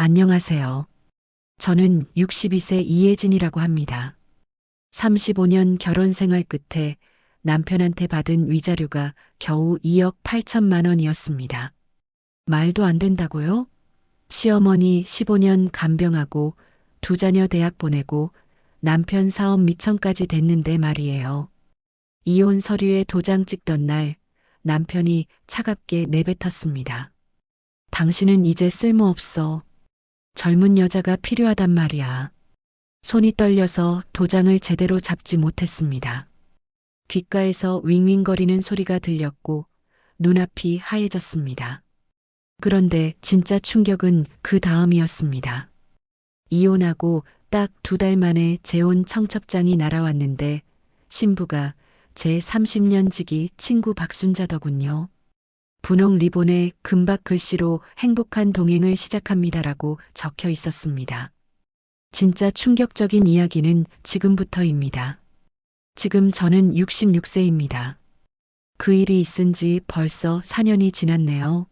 안녕하세요. 저는 62세 이혜진이라고 합니다. 35년 결혼 생활 끝에 남편한테 받은 위자료가 겨우 2억 8천만 원이었습니다. 말도 안 된다고요? 시어머니 15년 간병하고 두 자녀 대학 보내고 남편 사업 미천까지 됐는데 말이에요. 이혼 서류에 도장 찍던 날 남편이 차갑게 내뱉었습니다. 당신은 이제 쓸모없어. 젊은 여자가 필요하단 말이야. 손이 떨려서 도장을 제대로 잡지 못했습니다. 귓가에서 윙윙거리는 소리가 들렸고 눈앞이 하얘졌습니다. 그런데 진짜 충격은 그 다음이었습니다. 이혼하고 딱 2달 만에 재혼 청첩장이 날아왔는데 신부가 제 30년 지기 친구 박순자더군요. 분홍 리본에 금박 글씨로 행복한 동행을 시작합니다라고 적혀 있었습니다. 진짜 충격적인 이야기는 지금부터입니다. 지금 저는 66세입니다. 그 일이 있은 지 벌써 4년이 지났네요.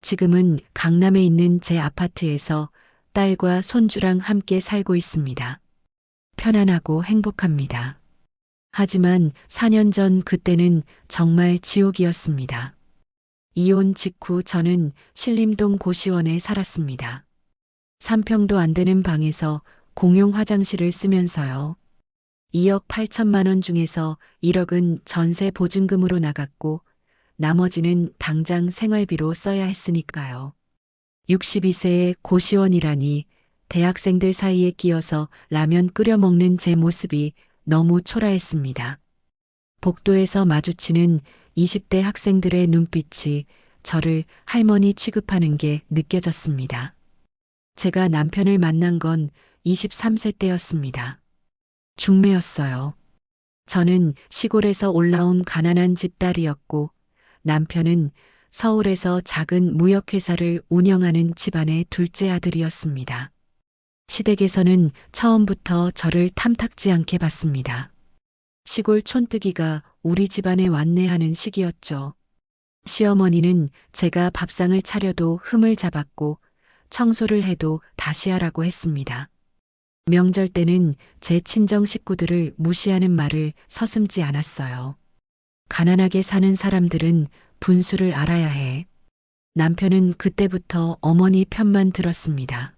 지금은 강남에 있는 제 아파트에서 딸과 손주랑 함께 살고 있습니다. 편안하고 행복합니다. 하지만 4년 전 그때는 정말 지옥이었습니다. 이혼 직후 저는 신림동 고시원에 살았습니다. 3평도 안 되는 방에서 공용 화장실을 쓰면서요. 2억 8천만 원 중에서 1억은 전세 보증금으로 나갔고 나머지는 당장 생활비로 써야 했으니까요. 62세의 고시원이라니 대학생들 사이에 끼어서 라면 끓여 먹는 제 모습이 너무 초라했습니다. 복도에서 마주치는 20대 학생들의 눈빛이 저를 할머니 취급하는 게 느껴졌습니다. 제가 남편을 만난 건 23세 때였습니다. 중매였어요. 저는 시골에서 올라온 가난한 집딸이었고 남편은 서울에서 작은 무역회사를 운영하는 집안의 둘째 아들이었습니다. 시댁에서는 처음부터 저를 탐탁지 않게 봤습니다. 시골 촌뜨기가 우리 집안에 왔네 하는 시기였죠. 시어머니는 제가 밥상을 차려도 흠을 잡았고 청소를 해도 다시 하라고 했습니다. 명절 때는 제 친정 식구들을 무시하는 말을 서슴지 않았어요. 가난하게 사는 사람들은 분수를 알아야 해. 남편은 그때부터 어머니 편만 들었습니다.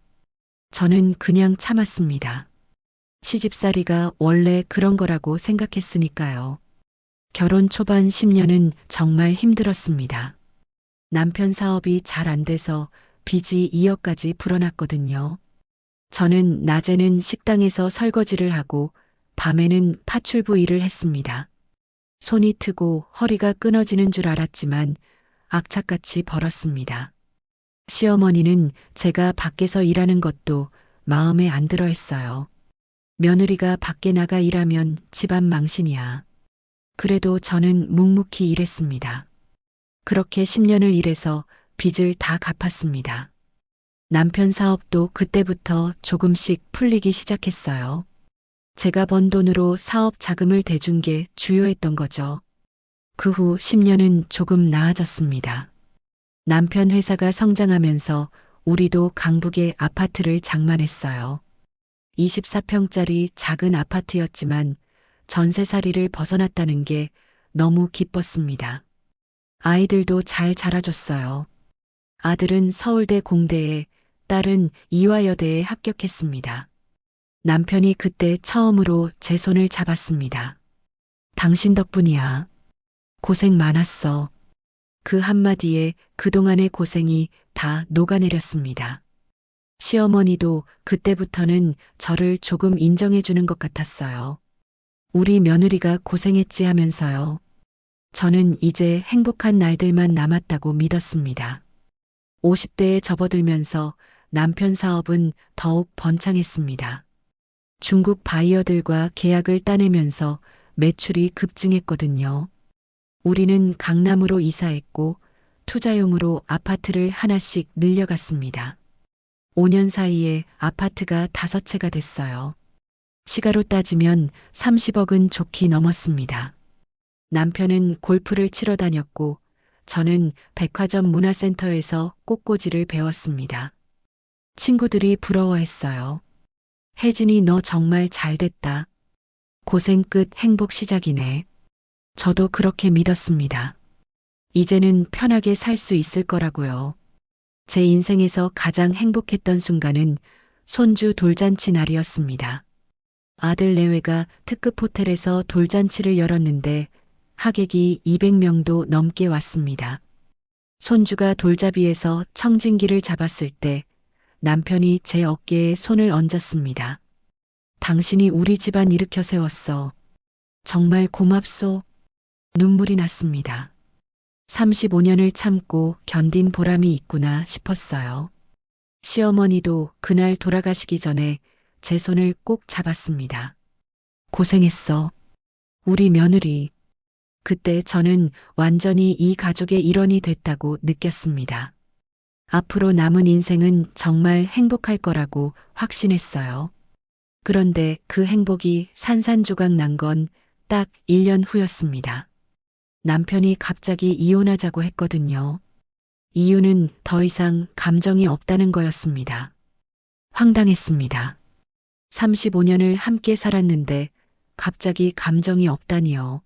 저는 그냥 참았습니다. 시집살이가 원래 그런 거라고 생각했으니까요. 결혼 초반 10년은 정말 힘들었습니다. 남편 사업이 잘 안 돼서 빚이 2억까지 불어났거든요. 저는 낮에는 식당에서 설거지를 하고 밤에는 파출부 일을 했습니다. 손이 트고 허리가 끊어지는 줄 알았지만 악착같이 벌었습니다. 시어머니는 제가 밖에서 일하는 것도 마음에 안 들어 했어요. 며느리가 밖에 나가 일하면 집안 망신이야. 그래도 저는 묵묵히 일했습니다. 그렇게 10년을 일해서 빚을 다 갚았습니다. 남편 사업도 그때부터 조금씩 풀리기 시작했어요. 제가 번 돈으로 사업 자금을 대준 게 주요했던 거죠. 그 후 10년은 조금 나아졌습니다. 남편 회사가 성장하면서 우리도 강북에 아파트를 장만했어요. 24평짜리 작은 아파트였지만 전세살이를 벗어났다는 게 너무 기뻤습니다. 아이들도 잘 자라줬어요. 아들은 서울대 공대에, 딸은 이화여대에 합격했습니다. 남편이 그때 처음으로 제 손을 잡았습니다. 당신 덕분이야. 고생 많았어. 그 한마디에 그동안의 고생이 다 녹아내렸습니다. 시어머니도 그때부터는 저를 조금 인정해 주는 것 같았어요. 우리 며느리가 고생했지 하면서요. 저는 이제 행복한 날들만 남았다고 믿었습니다. 50대에 접어들면서 남편 사업은 더욱 번창했습니다. 중국 바이어들과 계약을 따내면서 매출이 급증했거든요. 우리는 강남으로 이사했고 투자용으로 아파트를 하나씩 늘려갔습니다. 5년 사이에 아파트가 5채가 됐어요. 시가로 따지면 30억은 좋게 넘었습니다. 남편은 골프를 치러 다녔고 저는 백화점 문화센터에서 꽃꽂이를 배웠습니다. 친구들이 부러워했어요. 혜진이 너 정말 잘 됐다. 고생 끝 행복 시작이네. 저도 그렇게 믿었습니다. 이제는 편하게 살 수 있을 거라고요. 제 인생에서 가장 행복했던 순간은 손주 돌잔치 날이었습니다. 아들 내외가 특급 호텔에서 돌잔치를 열었는데 하객이 200명도 넘게 왔습니다. 손주가 돌잡이에서 청진기를 잡았을 때 남편이 제 어깨에 손을 얹었습니다. 당신이 우리 집안 일으켜 세웠어. 정말 고맙소. 눈물이 났습니다. 35년을 참고 견딘 보람이 있구나 싶었어요. 시어머니도 그날 돌아가시기 전에 제 손을 꼭 잡았습니다. 고생했어. 우리 며느리. 그때 저는 완전히 이 가족의 일원이 됐다고 느꼈습니다. 앞으로 남은 인생은 정말 행복할 거라고 확신했어요. 그런데 그 행복이 산산조각 난 건 딱 1년 후였습니다. 남편이 갑자기 이혼하자고 했거든요. 이유는 더 이상 감정이 없다는 거였습니다. 황당했습니다. 35년을 함께 살았는데 갑자기 감정이 없다니요.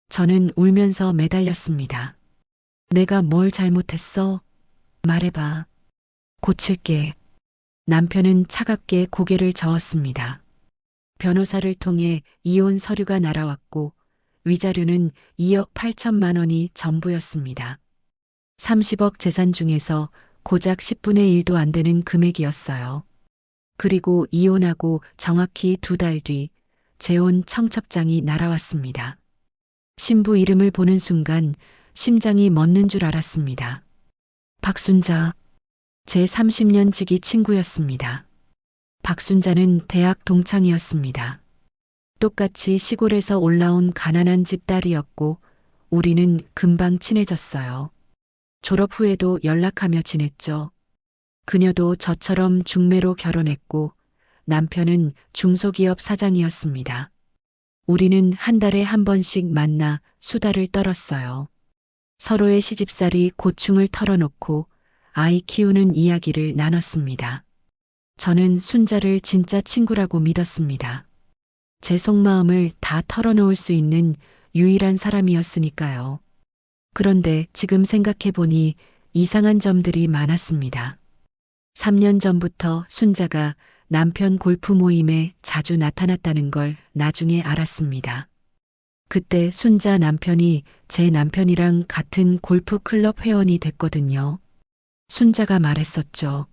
저는 울면서 매달렸습니다. 내가 뭘 잘못했어? 말해봐. 고칠게. 남편은 차갑게 고개를 저었습니다. 변호사를 통해 이혼 서류가 날아왔고 위자료는 2억 8천만 원이 전부였습니다. 30억 재산 중에서 고작 10분의 1도 안 되는 금액이었어요. 그리고 이혼하고 정확히 2달 뒤 재혼 청첩장이 날아왔습니다. 신부 이름을 보는 순간 심장이 멎는 줄 알았습니다. 박순자, 제 30년 지기 친구였습니다. 박순자는 대학 동창이었습니다. 똑같이 시골에서 올라온 가난한 집 딸이었고 우리는 금방 친해졌어요. 졸업 후에도 연락하며 지냈죠. 그녀도 저처럼 중매로 결혼했고 남편은 중소기업 사장이었습니다. 우리는 한 달에 한 번씩 만나 수다를 떨었어요. 서로의 시집살이 고충을 털어놓고 아이 키우는 이야기를 나눴습니다. 저는 순자를 진짜 친구라고 믿었습니다. 제 속마음을 다 털어놓을 수 있는 유일한 사람이었으니까요. 그런데 지금 생각해보니 이상한 점들이 많았습니다. 3년 전부터 순자가 남편 골프 모임에 자주 나타났다는 걸 나중에 알았습니다. 그때 순자 남편이 제 남편이랑 같은 골프 클럽 회원이 됐거든요. 순자가 말했었죠.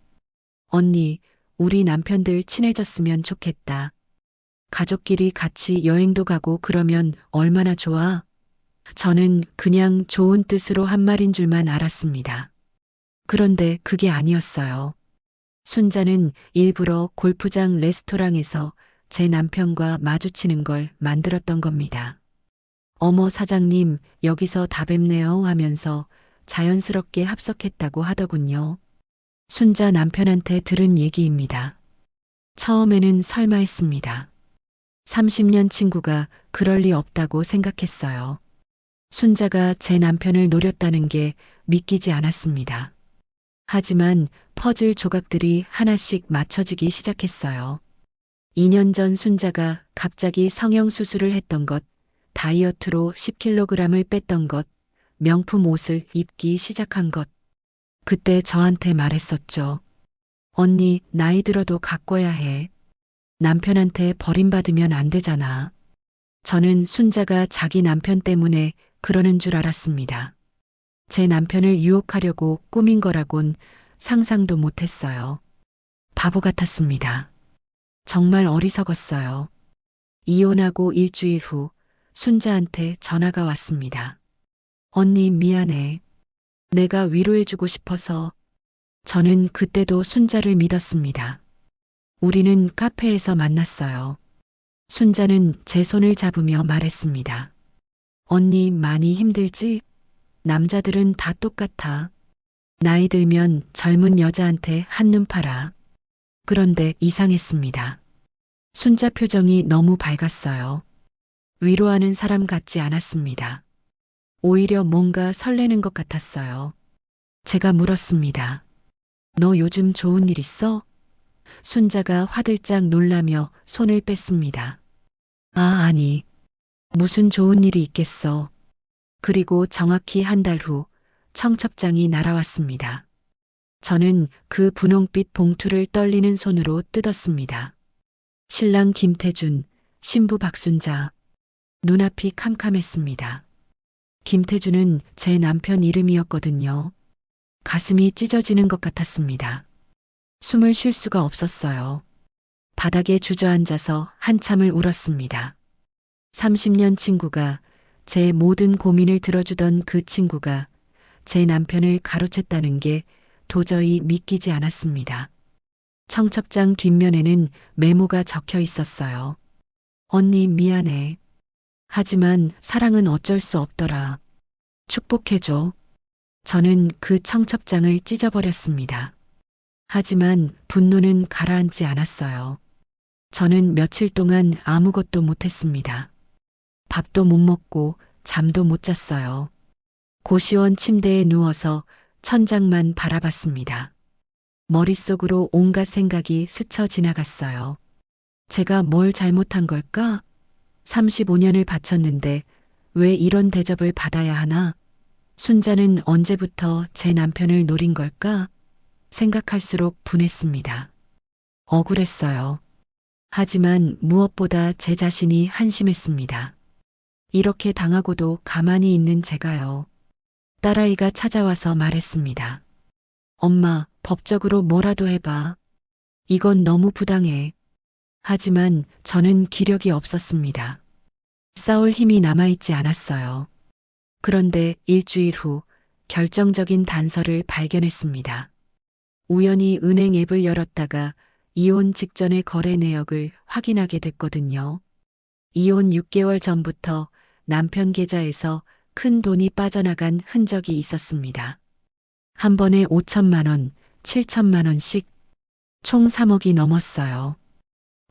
언니, 우리 남편들 친해졌으면 좋겠다. 가족끼리 같이 여행도 가고 그러면 얼마나 좋아? 저는 그냥 좋은 뜻으로 한 말인 줄만 알았습니다. 그런데 그게 아니었어요. 순자는 일부러 골프장 레스토랑에서 제 남편과 마주치는 걸 만들었던 겁니다. 어머 사장님, 여기서 다 뵙네요 하면서 자연스럽게 합석했다고 하더군요. 순자 남편한테 들은 얘기입니다. 처음에는 설마 했습니다. 30년 친구가 그럴 리 없다고 생각했어요. 순자가 제 남편을 노렸다는 게 믿기지 않았습니다. 하지만 퍼즐 조각들이 하나씩 맞춰지기 시작했어요. 2년 전 순자가 갑자기 성형수술을 했던 것, 다이어트로 10kg을 뺐던 것, 명품 옷을 입기 시작한 것. 그때 저한테 말했었죠. 언니, 나이 들어도 가꿔야 해. 남편한테 버림받으면 안 되잖아. 저는 순자가 자기 남편 때문에 그러는 줄 알았습니다. 제 남편을 유혹하려고 꾸민 거라곤 상상도 못했어요. 바보 같았습니다. 정말 어리석었어요. 이혼하고 일주일 후 순자한테 전화가 왔습니다. 언니 미안해. 내가 위로해주고 싶어서. 저는 그때도 순자를 믿었습니다. 우리는 카페에서 만났어요. 순자는 제 손을 잡으며 말했습니다. 언니 많이 힘들지? 남자들은 다 똑같아. 나이 들면 젊은 여자한테 한눈 팔아. 그런데 이상했습니다. 순자 표정이 너무 밝았어요. 위로하는 사람 같지 않았습니다. 오히려 뭔가 설레는 것 같았어요. 제가 물었습니다. 너 요즘 좋은 일 있어? 순자가 화들짝 놀라며 손을 뺐습니다. 아, 아니. 무슨 좋은 일이 있겠어. 그리고 정확히 한 달 후 청첩장이 날아왔습니다. 저는 그 분홍빛 봉투를 떨리는 손으로 뜯었습니다. 신랑 김태준, 신부 박순자. 눈앞이 캄캄했습니다. 김태준은 제 남편 이름이었거든요. 가슴이 찢어지는 것 같았습니다. 숨을 쉴 수가 없었어요. 바닥에 주저앉아서 한참을 울었습니다. 30년 친구가, 제 모든 고민을 들어주던 그 친구가 제 남편을 가로챘다는 게 도저히 믿기지 않았습니다. 청첩장 뒷면에는 메모가 적혀 있었어요. 언니 미안해. 하지만 사랑은 어쩔 수 없더라. 축복해줘. 저는 그 청첩장을 찢어버렸습니다. 하지만 분노는 가라앉지 않았어요. 저는 며칠 동안 아무것도 못했습니다. 밥도 못 먹고 잠도 못 잤어요. 고시원 침대에 누워서 천장만 바라봤습니다. 머릿속으로 온갖 생각이 스쳐 지나갔어요. 제가 뭘 잘못한 걸까? 35년을 바쳤는데 왜 이런 대접을 받아야 하나? 순자는 언제부터 제 남편을 노린 걸까? 생각할수록 분했습니다. 억울했어요. 하지만 무엇보다 제 자신이 한심했습니다. 이렇게 당하고도 가만히 있는 제가요. 딸아이가 찾아와서 말했습니다. 엄마, 법적으로 뭐라도 해봐. 이건 너무 부당해. 하지만 저는 기력이 없었습니다. 싸울 힘이 남아있지 않았어요. 그런데 일주일 후 결정적인 단서를 발견했습니다. 우연히 은행 앱을 열었다가 이혼 직전의 거래 내역을 확인하게 됐거든요. 이혼 6개월 전부터 남편 계좌에서 큰 돈이 빠져나간 흔적이 있었습니다. 한 번에 5천만 원, 7천만 원씩 총 3억이 넘었어요.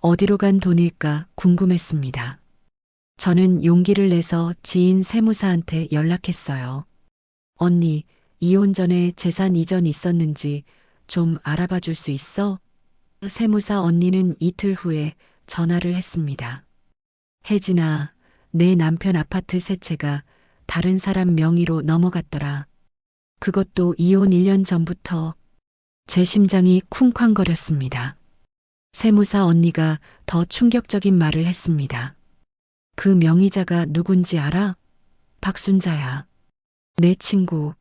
어디로 간 돈일까 궁금했습니다. 저는 용기를 내서 지인 세무사한테 연락했어요. 언니, 이혼 전에 재산 이전 있었는지 좀 알아봐 줄 수 있어? 세무사 언니는 이틀 후에 전화를 했습니다. 혜진아, 내 남편 아파트 세 채가 다른 사람 명의로 넘어갔더라. 그것도 이혼 1년 전부터. 제 심장이 쿵쾅거렸습니다. 세무사 언니가 더 충격적인 말을 했습니다. 그 명의자가 누군지 알아? 박순자야. 내 친구.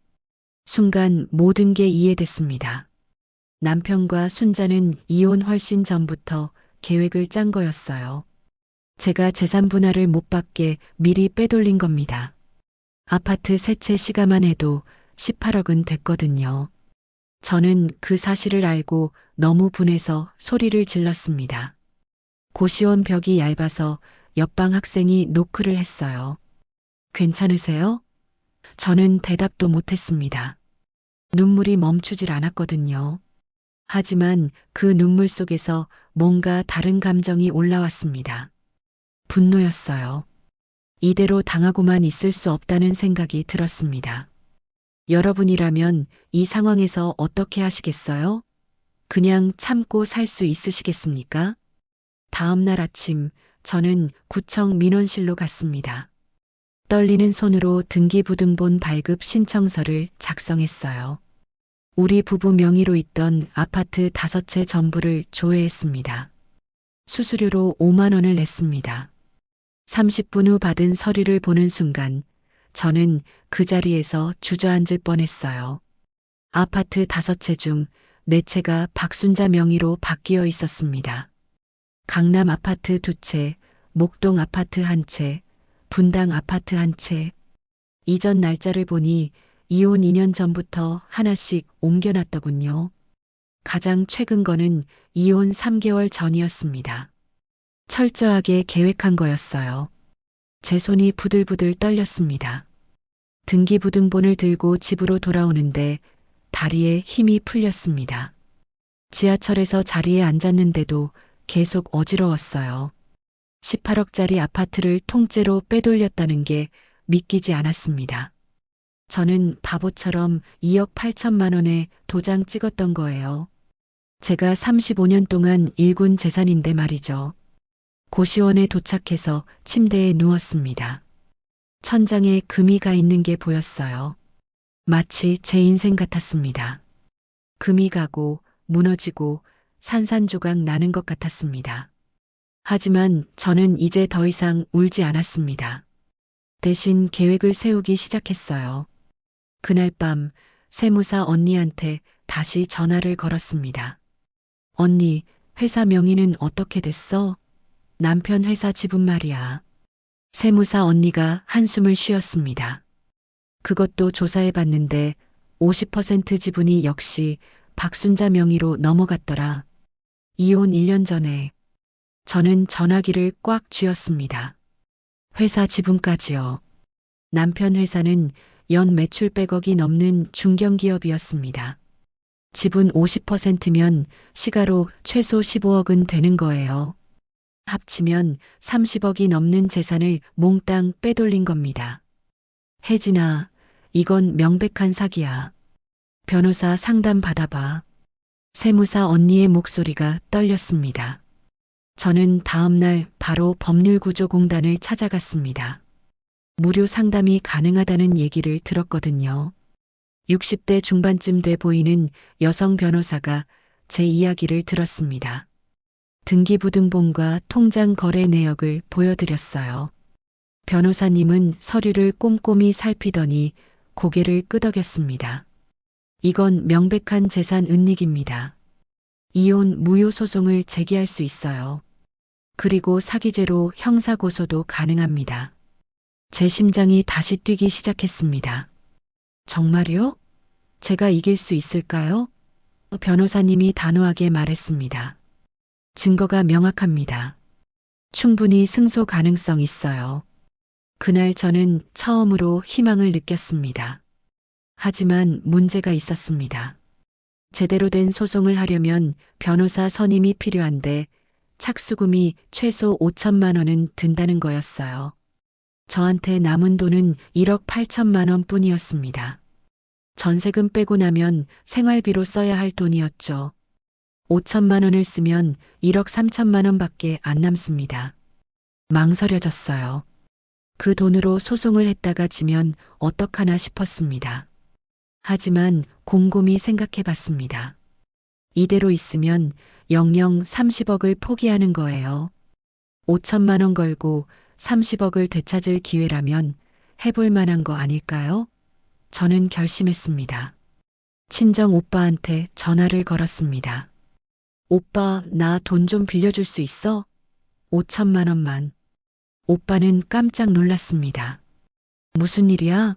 순간 모든 게 이해됐습니다. 남편과 순자는 이혼 훨씬 전부터 계획을 짠 거였어요. 제가 재산 분할을 못 받게 미리 빼돌린 겁니다. 아파트 세 채 시가만 해도 18억은 됐거든요. 저는 그 사실을 알고 너무 분해서 소리를 질렀습니다. 고시원 벽이 얇아서 옆방 학생이 노크를 했어요. 괜찮으세요? 저는 대답도 못했습니다. 눈물이 멈추질 않았거든요. 하지만 그 눈물 속에서 뭔가 다른 감정이 올라왔습니다. 분노였어요. 이대로 당하고만 있을 수 없다는 생각이 들었습니다. 여러분이라면 이 상황에서 어떻게 하시겠어요? 그냥 참고 살 수 있으시겠습니까? 다음 날 아침, 저는 구청 민원실로 갔습니다. 떨리는 손으로 등기부등본 발급 신청서를 작성했어요. 우리 부부 명의로 있던 아파트 5채 전부를 조회했습니다. 수수료로 5만 원을 냈습니다. 30분 후 받은 서류를 보는 순간 저는 그 자리에서 주저앉을 뻔했어요. 아파트 5채 중 4채가 박순자 명의로 바뀌어 있었습니다. 강남 아파트 2채, 목동 아파트 1채, 분당 아파트 1채. 이전 날짜를 보니 이혼 2년 전부터 하나씩 옮겨놨더군요. 가장 최근 거는 이혼 3개월 전이었습니다. 철저하게 계획한 거였어요. 제 손이 부들부들 떨렸습니다. 등기부등본을 들고 집으로 돌아오는데 다리에 힘이 풀렸습니다. 지하철에서 자리에 앉았는데도 계속 어지러웠어요. 18억짜리 아파트를 통째로 빼돌렸다는 게 믿기지 않았습니다. 저는 바보처럼 2억 8천만 원에 도장 찍었던 거예요. 제가 35년 동안 일군 재산인데 말이죠. 고시원에 도착해서 침대에 누웠습니다. 천장에 금이 가 있는 게 보였어요. 마치 제 인생 같았습니다. 금이 가고 무너지고 산산조각 나는 것 같았습니다. 하지만 저는 이제 더 이상 울지 않았습니다. 대신 계획을 세우기 시작했어요. 그날 밤 세무사 언니한테 다시 전화를 걸었습니다. 언니, 회사 명의는 어떻게 됐어? 남편 회사 지분 말이야. 세무사 언니가 한숨을 쉬었습니다. 그것도 조사해 봤는데 50% 지분이 역시 박순자 명의로 넘어갔더라. 이혼 1년 전에. 저는 전화기를 꽉 쥐었습니다. 회사 지분까지요. 남편 회사는 연 매출 100억이 넘는 중견기업이었습니다. 지분 50%면 시가로 최소 15억은 되는 거예요. 합치면 30억이 넘는 재산을 몽땅 빼돌린 겁니다. 혜진아, 이건 명백한 사기야. 변호사 상담 받아봐. 세무사 언니의 목소리가 떨렸습니다. 저는 다음 날 바로 법률구조공단을 찾아갔습니다. 무료 상담이 가능하다는 얘기를 들었거든요. 60대 중반쯤 돼 보이는 여성 변호사가 제 이야기를 들었습니다. 등기부등본과 통장 거래 내역을 보여드렸어요. 변호사님은 서류를 꼼꼼히 살피더니 고개를 끄덕였습니다. 이건 명백한 재산 은닉입니다. 이혼 무효 소송을 제기할 수 있어요. 그리고 사기죄로 형사고소도 가능합니다. 제 심장이 다시 뛰기 시작했습니다. 정말요? 제가 이길 수 있을까요? 변호사님이 단호하게 말했습니다. 증거가 명확합니다. 충분히 승소 가능성 있어요. 그날 저는 처음으로 희망을 느꼈습니다. 하지만 문제가 있었습니다. 제대로 된 소송을 하려면 변호사 선임이 필요한데 착수금이 최소 5천만 원은 든다는 거였어요. 저한테 남은 돈은 1억 8천만 원 뿐이었습니다. 전세금 빼고 나면 생활비로 써야 할 돈이었죠. 5천만 원을 쓰면 1억 3천만 원밖에 안 남습니다. 망설여졌어요. 그 돈으로 소송을 했다가 지면 어떡하나 싶었습니다. 하지만 곰곰이 생각해 봤습니다. 이대로 있으면 영영 30억을 포기하는 거예요. 5천만 원 걸고 30억을 되찾을 기회라면 해볼 만한 거 아닐까요? 저는 결심했습니다. 친정 오빠한테 전화를 걸었습니다. 오빠, 나 돈 좀 빌려줄 수 있어? 5천만 원만. 오빠는 깜짝 놀랐습니다. 무슨 일이야?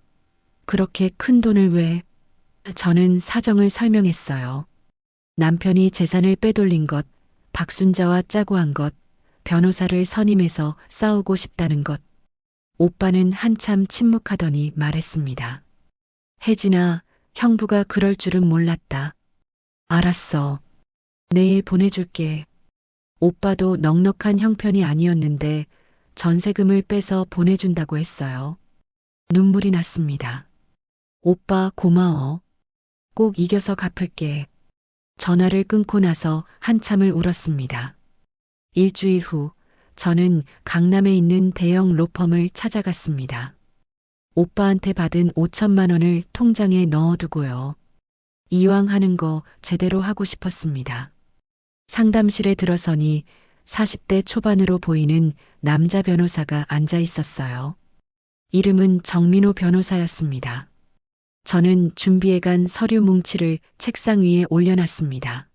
그렇게 큰 돈을 왜? 저는 사정을 설명했어요. 남편이 재산을 빼돌린 것, 박순자와 짜고 한 것, 변호사를 선임해서 싸우고 싶다는 것. 오빠는 한참 침묵하더니 말했습니다. 혜진아, 형부가 그럴 줄은 몰랐다. 알았어. 내일 보내줄게. 오빠도 넉넉한 형편이 아니었는데 전세금을 빼서 보내준다고 했어요. 눈물이 났습니다. 오빠 고마워. 꼭 이겨서 갚을게. 전화를 끊고 나서 한참을 울었습니다. 일주일 후 저는 강남에 있는 대형 로펌을 찾아갔습니다. 오빠한테 받은 5천만 원을 통장에 넣어두고요. 이왕 하는 거 제대로 하고 싶었습니다. 상담실에 들어서니 40대 초반으로 보이는 남자 변호사가 앉아 있었어요. 이름은 정민호 변호사였습니다. 저는 준비해간 서류 뭉치를 책상 위에 올려놨습니다.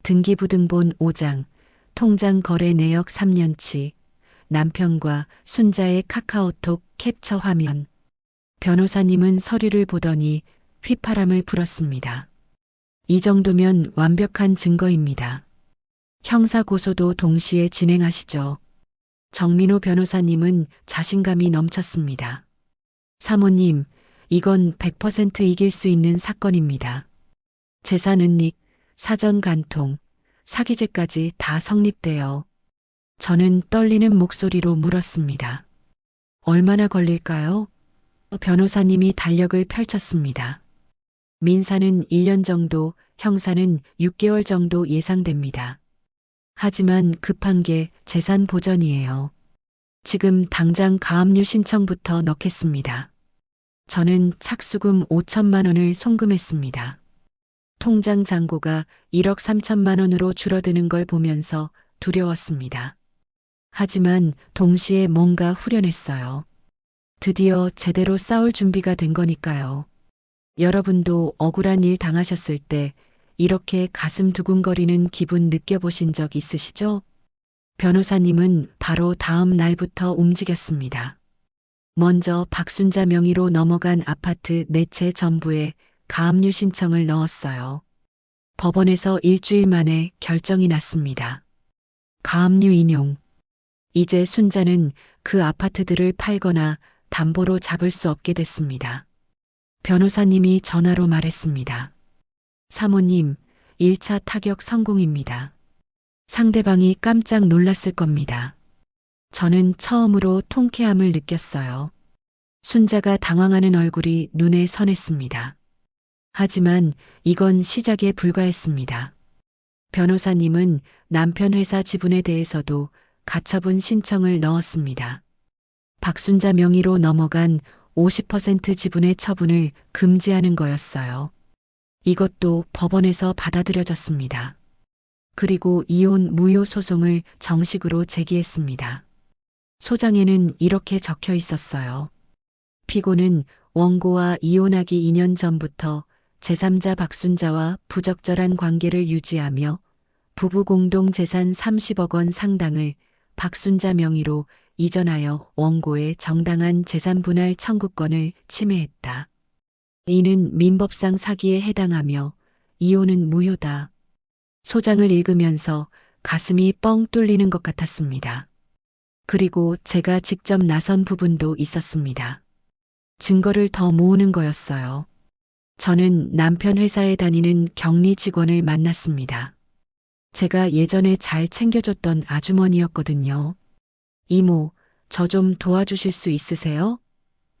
등기부등본 5장, 통장 거래 내역 3년치, 남편과 순자의 카카오톡 캡처 화면. 변호사님은 서류를 보더니 휘파람을 불었습니다. 이 정도면 완벽한 증거입니다. 형사고소도 동시에 진행하시죠. 정민호 변호사님은 자신감이 넘쳤습니다. 사모님, 이건 100% 이길 수 있는 사건입니다. 재산 은닉, 사전 간통, 사기죄까지 다 성립돼요. 저는 떨리는 목소리로 물었습니다. 얼마나 걸릴까요? 변호사님이 달력을 펼쳤습니다. 민사는 1년 정도, 형사는 6개월 정도 예상됩니다. 하지만 급한 게 재산 보전이에요. 지금 당장 가압류 신청부터 넣겠습니다. 저는 착수금 5천만 원을 송금했습니다. 통장 잔고가 1억 3천만 원으로 줄어드는 걸 보면서 두려웠습니다. 하지만 동시에 뭔가 후련했어요. 드디어 제대로 싸울 준비가 된 거니까요. 여러분도 억울한 일 당하셨을 때 이렇게 가슴 두근거리는 기분 느껴보신 적 있으시죠? 변호사님은 바로 다음 날부터 움직였습니다. 먼저 박순자 명의로 넘어간 아파트 4채 전부에 가압류 신청을 넣었어요. 법원에서 일주일 만에 결정이 났습니다. 가압류 인용. 이제 순자는 그 아파트들을 팔거나 담보로 잡을 수 없게 됐습니다. 변호사님이 전화로 말했습니다. 사모님, 1차 타격 성공입니다. 상대방이 깜짝 놀랐을 겁니다. 저는 처음으로 통쾌함을 느꼈어요. 순자가 당황하는 얼굴이 눈에 선했습니다. 하지만 이건 시작에 불과했습니다. 변호사님은 남편 회사 지분에 대해서도 가처분 신청을 넣었습니다. 박순자 명의로 넘어간 50% 지분의 처분을 금지하는 거였어요. 이것도 법원에서 받아들여졌습니다. 그리고 이혼 무효 소송을 정식으로 제기했습니다. 소장에는 이렇게 적혀 있었어요. 피고는 원고와 이혼하기 2년 전부터 제3자 박순자와 부적절한 관계를 유지하며 부부 공동 재산 30억 원 상당을 박순자 명의로 이전하여 원고의 정당한 재산 분할 청구권을 침해했다. 이는 민법상 사기에 해당하며 이혼은 무효다. 소장을 읽으면서 가슴이 뻥 뚫리는 것 같았습니다. 그리고 제가 직접 나선 부분도 있었습니다. 증거를 더 모으는 거였어요. 저는 남편 회사에 다니는 격리 직원을 만났습니다. 제가 예전에 잘 챙겨줬던 아주머니였거든요. 이모, 저 좀 도와주실 수 있으세요?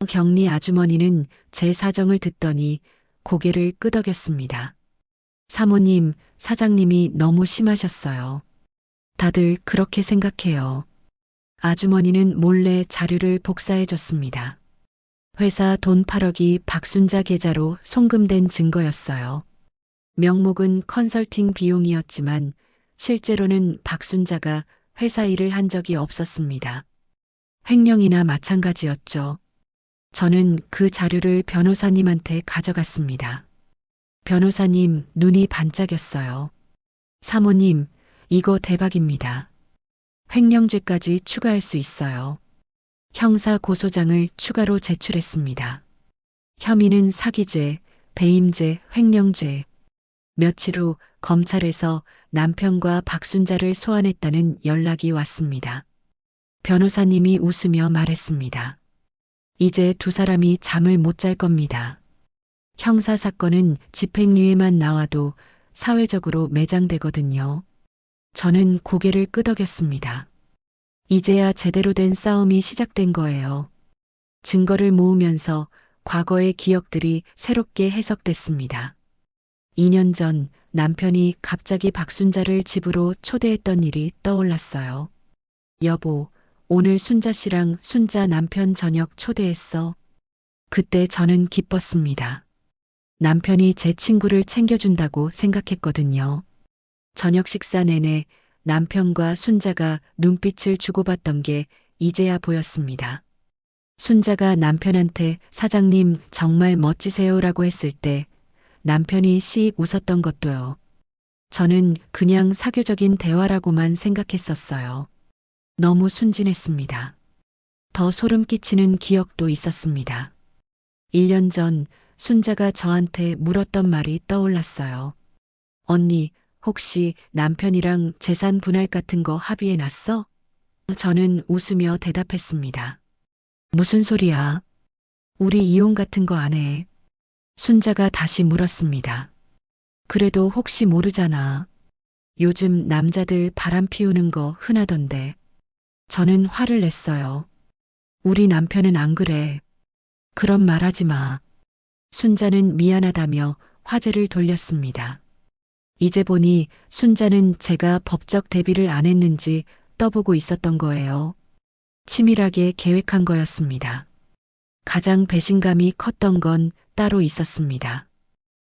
격리 아주머니는 제 사정을 듣더니 고개를 끄덕였습니다. 사모님, 사장님이 너무 심하셨어요. 다들 그렇게 생각해요. 아주머니는 몰래 자료를 복사해 줬습니다. 회사 돈 8억이 박순자 계좌로 송금된 증거였어요. 명목은 컨설팅 비용이었지만 실제로는 박순자가 회사 일을 한 적이 없었습니다. 횡령이나 마찬가지였죠. 저는 그 자료를 변호사님한테 가져갔습니다. 변호사님 눈이 반짝였어요. 사모님, 이거 대박입니다. 횡령죄까지 추가할 수 있어요. 형사 고소장을 추가로 제출했습니다. 혐의는 사기죄, 배임죄, 횡령죄. 며칠 후 검찰에서 남편과 박순자를 소환했다는 연락이 왔습니다. 변호사님이 웃으며 말했습니다. 이제 두 사람이 잠을 못 잘 겁니다. 형사사건은 집행유예만 나와도 사회적으로 매장되거든요. 저는 고개를 끄덕였습니다. 이제야 제대로 된 싸움이 시작된 거예요. 증거를 모으면서 과거의 기억들이 새롭게 해석됐습니다. 2년 전 남편이 갑자기 박순자를 집으로 초대했던 일이 떠올랐어요. 여보, 오늘 순자 씨랑 순자 남편 저녁 초대했어. 그때 저는 기뻤습니다. 남편이 제 친구를 챙겨준다고 생각했거든요. 저녁 식사 내내 남편과 순자가 눈빛을 주고받던 게 이제야 보였습니다. 순자가 남편한테 사장님 정말 멋지세요라고 했을 때 남편이 씩 웃었던 것도요. 저는 그냥 사교적인 대화라고만 생각했었어요. 너무 순진했습니다. 더 소름 끼치는 기억도 있었습니다. 1년 전 순자가 저한테 물었던 말이 떠올랐어요. 언니, 혹시 남편이랑 재산 분할 같은 거 합의해 놨어? 저는 웃으며 대답했습니다. 무슨 소리야? 우리 이혼 같은 거 안 해. 순자가 다시 물었습니다. 그래도 혹시 모르잖아. 요즘 남자들 바람 피우는 거 흔하던데. 저는 화를 냈어요. 우리 남편은 안 그래. 그런 말 하지 마. 순자는 미안하다며 화제를 돌렸습니다. 이제 보니 순자는 제가 법적 대비를 안 했는지 떠보고 있었던 거예요. 치밀하게 계획한 거였습니다. 가장 배신감이 컸던 건 따로 있었습니다.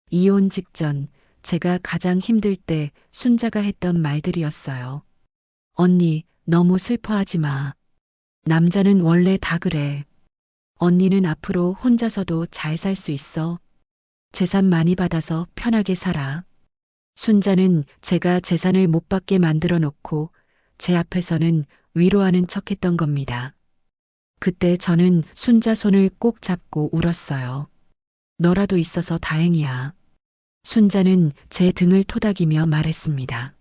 이혼 직전 제가 가장 힘들 때 순자가 했던 말들이었어요. 언니, 너무 슬퍼하지 마. 남자는 원래 다 그래. 언니는 앞으로 혼자서도 잘 살 수 있어. 재산 많이 받아서 편하게 살아. 순자는 제가 재산을 못 받게 만들어 놓고 제 앞에서는 위로하는 척 했던 겁니다. 그때 저는 순자 손을 꼭 잡고 울었어요. 너라도 있어서 다행이야. 순자는 제 등을 토닥이며 말했습니다.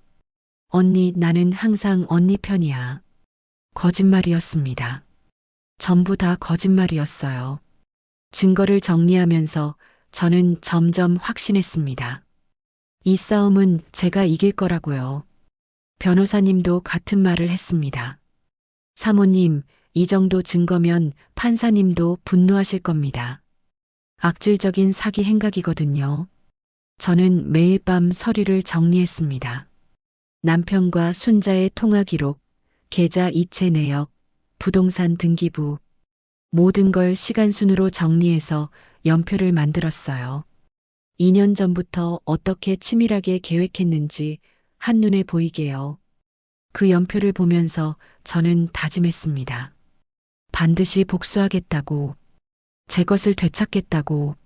언니, 나는 항상 언니 편이야. 거짓말이었습니다. 전부 다 거짓말이었어요. 증거를 정리하면서 저는 점점 확신했습니다. 이 싸움은 제가 이길 거라고요. 변호사님도 같은 말을 했습니다. 사모님, 이 정도 증거면 판사님도 분노하실 겁니다. 악질적인 사기 행각이거든요. 저는 매일 밤 서류를 정리했습니다. 남편과 순자의 통화 기록, 계좌 이체 내역, 부동산 등기부, 모든 걸 시간순으로 정리해서 연표를 만들었어요. 2년 전부터 어떻게 치밀하게 계획했는지 한눈에 보이게요. 그 연표를 보면서 저는 다짐했습니다. 반드시 복수하겠다고, 제 것을 되찾겠다고.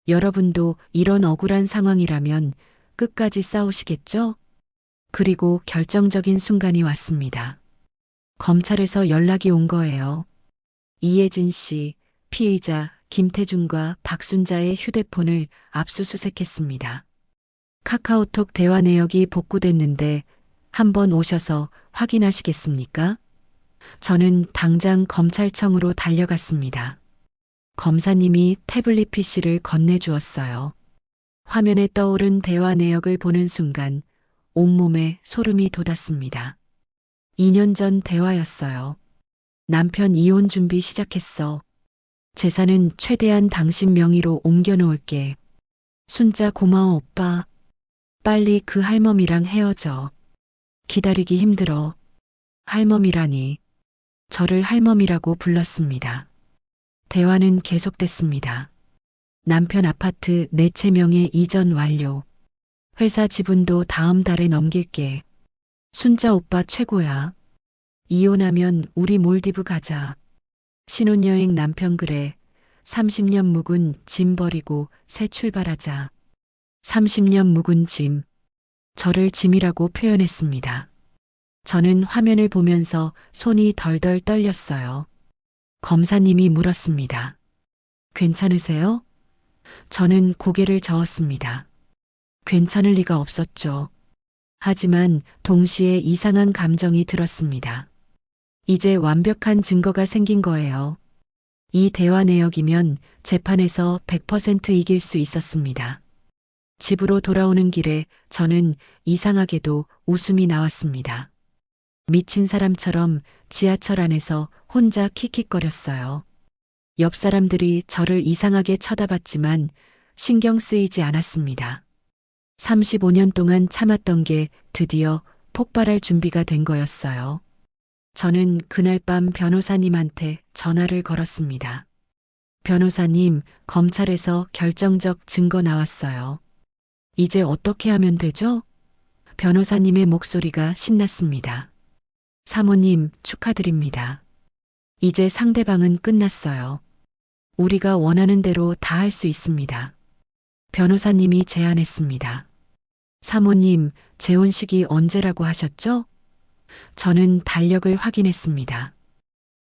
여러분도 이런 억울한 상황이라면 끝까지 싸우시겠죠? 그리고 결정적인 순간이 왔습니다. 검찰에서 연락이 온 거예요. 이혜진 씨, 피의자 김태준과 박순자의 휴대폰을 압수수색했습니다. 카카오톡 대화 내역이 복구됐는데 한번 오셔서 확인하시겠습니까? 저는 당장 검찰청으로 달려갔습니다. 검사님이 태블릿 PC를 건네주었어요. 화면에 떠오른 대화 내역을 보는 순간 온몸에 소름이 돋았습니다. 2년 전 대화였어요. 남편 이혼 준비 시작했어. 재산은 최대한 당신 명의로 옮겨놓을게. 순자 고마워 오빠. 빨리 그 할멈이랑 헤어져. 기다리기 힘들어. 할멈이라니. 저를 할멈이라고 불렀습니다. 대화는 계속됐습니다. 남편 아파트 내 채 명의 이전 완료. 회사 지분도 다음 달에 넘길게. 순자 오빠 최고야. 이혼하면 우리 몰디브 가자. 신혼여행 남편 그래. 30년 묵은 짐 버리고 새 출발하자. 30년 묵은 짐. 저를 짐이라고 표현했습니다. 저는 화면을 보면서 손이 덜덜 떨렸어요. 검사님이 물었습니다. 괜찮으세요? 저는 고개를 저었습니다. 괜찮을 리가 없었죠. 하지만 동시에 이상한 감정이 들었습니다. 이제 완벽한 증거가 생긴 거예요. 이 대화 내역이면 재판에서 100% 이길 수 있었습니다. 집으로 돌아오는 길에 저는 이상하게도 웃음이 나왔습니다. 미친 사람처럼 지하철 안에서 혼자 킥킥거렸어요. 옆 사람들이 저를 이상하게 쳐다봤지만 신경 쓰이지 않았습니다. 35년 동안 참았던 게 드디어 폭발할 준비가 된 거였어요. 저는 그날 밤 변호사님한테 전화를 걸었습니다. 변호사님, 검찰에서 결정적 증거 나왔어요. 이제 어떻게 하면 되죠? 변호사님의 목소리가 신났습니다. 사모님, 축하드립니다. 이제 상대방은 끝났어요. 우리가 원하는 대로 다 할 수 있습니다. 변호사님이 제안했습니다. 사모님, 재혼식이 언제라고 하셨죠? 저는 달력을 확인했습니다.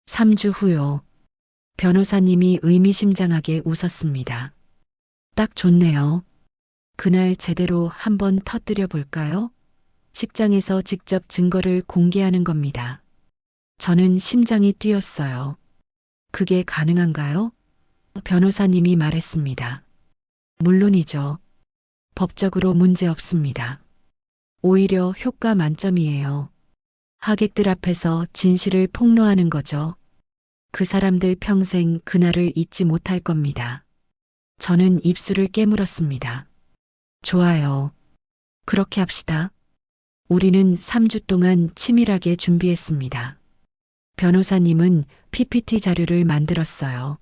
3주 후요. 변호사님이 의미심장하게 웃었습니다. 딱 좋네요. 그날 제대로 한번 터뜨려 볼까요? 식장에서 직접 증거를 공개하는 겁니다. 저는 심장이 뛰었어요. 그게 가능한가요? 변호사님이 말했습니다. 물론이죠. 법적으로 문제 없습니다. 오히려 효과 만점이에요. 하객들 앞에서 진실을 폭로하는 거죠. 그 사람들 평생 그날을 잊지 못할 겁니다. 저는 입술을 깨물었습니다. 좋아요. 그렇게 합시다. 우리는 3주 동안 치밀하게 준비했습니다. 변호사님은 PPT 자료를 만들었어요.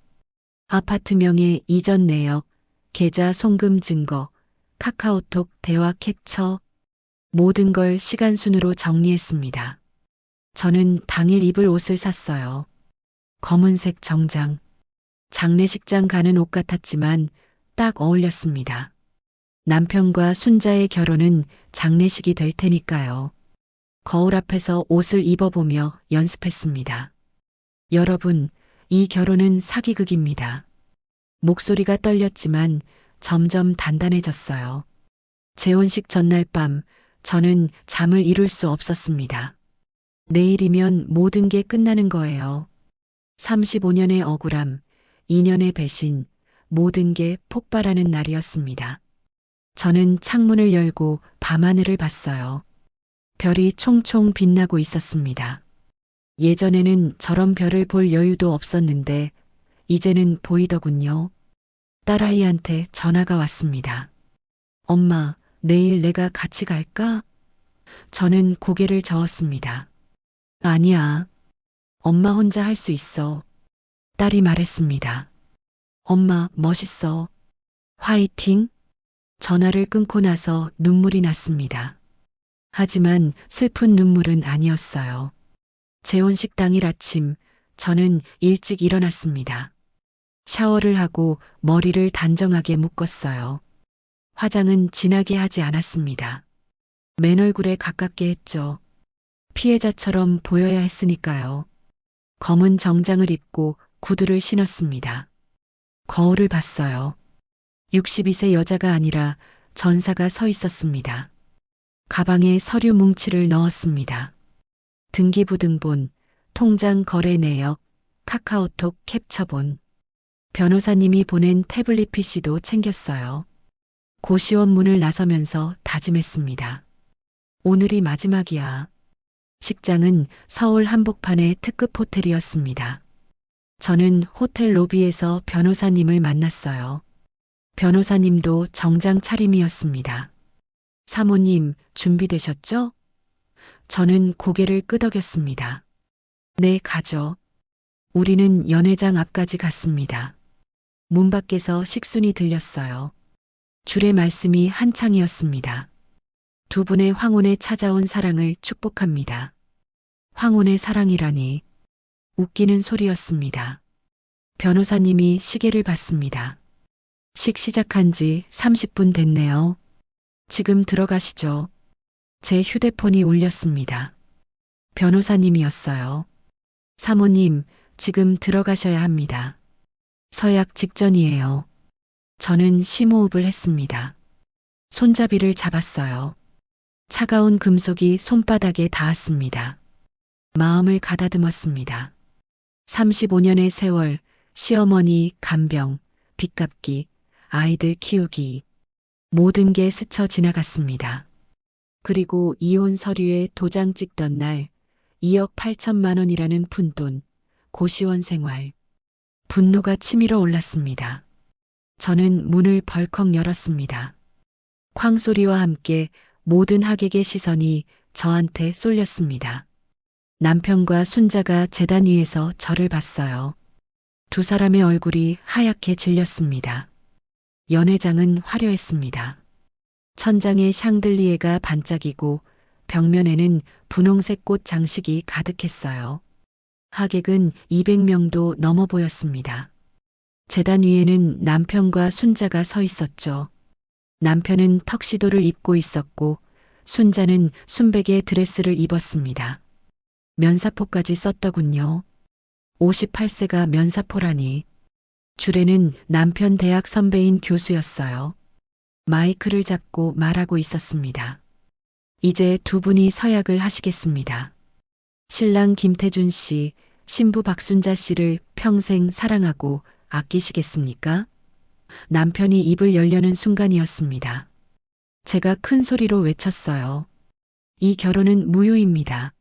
아파트명의 이전 내역, 계좌 송금 증거, 카카오톡 대화 캡처, 모든 걸 시간 순으로 정리했습니다. 저는 당일 입을 옷을 샀어요. 검은색 정장. 장례식장 가는 옷 같았지만 딱 어울렸습니다. 남편과 순자의 결혼은 장례식이 될 테니까요. 거울 앞에서 옷을 입어보며 연습했습니다. 여러분, 이 결혼은 사기극입니다. 목소리가 떨렸지만 점점 단단해졌어요. 재혼식 전날 밤, 저는 잠을 이룰 수 없었습니다. 내일이면 모든 게 끝나는 거예요. 35년의 억울함, 2년의 배신, 모든 게 폭발하는 날이었습니다. 저는 창문을 열고 밤하늘을 봤어요. 별이 총총 빛나고 있었습니다. 예전에는 저런 별을 볼 여유도 없었는데 이제는 보이더군요. 딸아이한테 전화가 왔습니다. 엄마, 내일 내가 같이 갈까? 저는 고개를 저었습니다. 아니야. 엄마 혼자 할 수 있어. 딸이 말했습니다. 엄마, 멋있어. 화이팅! 전화를 끊고 나서 눈물이 났습니다. 하지만 슬픈 눈물은 아니었어요. 재혼식 당일 아침, 저는 일찍 일어났습니다. 샤워를 하고 머리를 단정하게 묶었어요. 화장은 진하게 하지 않았습니다. 맨 얼굴에 가깝게 했죠. 피해자처럼 보여야 했으니까요. 검은 정장을 입고 구두를 신었습니다. 거울을 봤어요. 62세 여자가 아니라 전사가 서 있었습니다. 가방에 서류 뭉치를 넣었습니다. 등기부등본, 통장 거래 내역, 카카오톡 캡처본. 변호사님이 보낸 태블릿 PC도 챙겼어요. 고시원 문을 나서면서 다짐했습니다. 오늘이 마지막이야. 식장은 서울 한복판의 특급 호텔이었습니다. 저는 호텔 로비에서 변호사님을 만났어요. 변호사님도 정장 차림이었습니다. 사모님, 준비되셨죠? 저는 고개를 끄덕였습니다. 네, 가죠. 우리는 연회장 앞까지 갔습니다. 문 밖에서 식순이 들렸어요. 줄의 말씀이 한창이었습니다. 두 분의 황혼에 찾아온 사랑을 축복합니다. 황혼의 사랑이라니. 웃기는 소리였습니다. 변호사님이 시계를 봤습니다. 식 시작한 지 30분 됐네요. 지금 들어가시죠. 제 휴대폰이 울렸습니다. 변호사님이었어요. 사모님, 지금 들어가셔야 합니다. 서약 직전이에요. 저는 심호흡을 했습니다. 손잡이를 잡았어요. 차가운 금속이 손바닥에 닿았습니다. 마음을 가다듬었습니다. 35년의 세월, 시어머니, 간병, 빚 갚기, 아이들 키우기, 모든 게 스쳐 지나갔습니다. 그리고 이혼 서류에 도장 찍던 날, 2억 8천만 원이라는 푼돈, 고시원 생활. 분노가 치밀어 올랐습니다. 저는 문을 벌컥 열었습니다. 쾅 소리와 함께 모든 하객의 시선이 저한테 쏠렸습니다. 남편과 순자가 제단 위에서 저를 봤어요. 두 사람의 얼굴이 하얗게 질렸습니다. 연회장은 화려했습니다. 천장에 샹들리에가 반짝이고 벽면에는 분홍색 꽃 장식이 가득했어요. 하객은 200명도 넘어 보였습니다. 제단 위에는 남편과 순자가 서 있었죠. 남편은 턱시도를 입고 있었고 순자는 순백의 드레스를 입었습니다. 면사포까지 썼더군요. 58세가 면사포라니. 줄에는 남편 대학 선배인 교수였어요. 마이크를 잡고 말하고 있었습니다. 이제 두 분이 서약을 하시겠습니다. 신랑 김태준 씨, 신부 박순자 씨를 평생 사랑하고 아끼시겠습니까? 남편이 입을 열려는 순간이었습니다. 제가 큰 소리로 외쳤어요. 이 결혼은 무효입니다.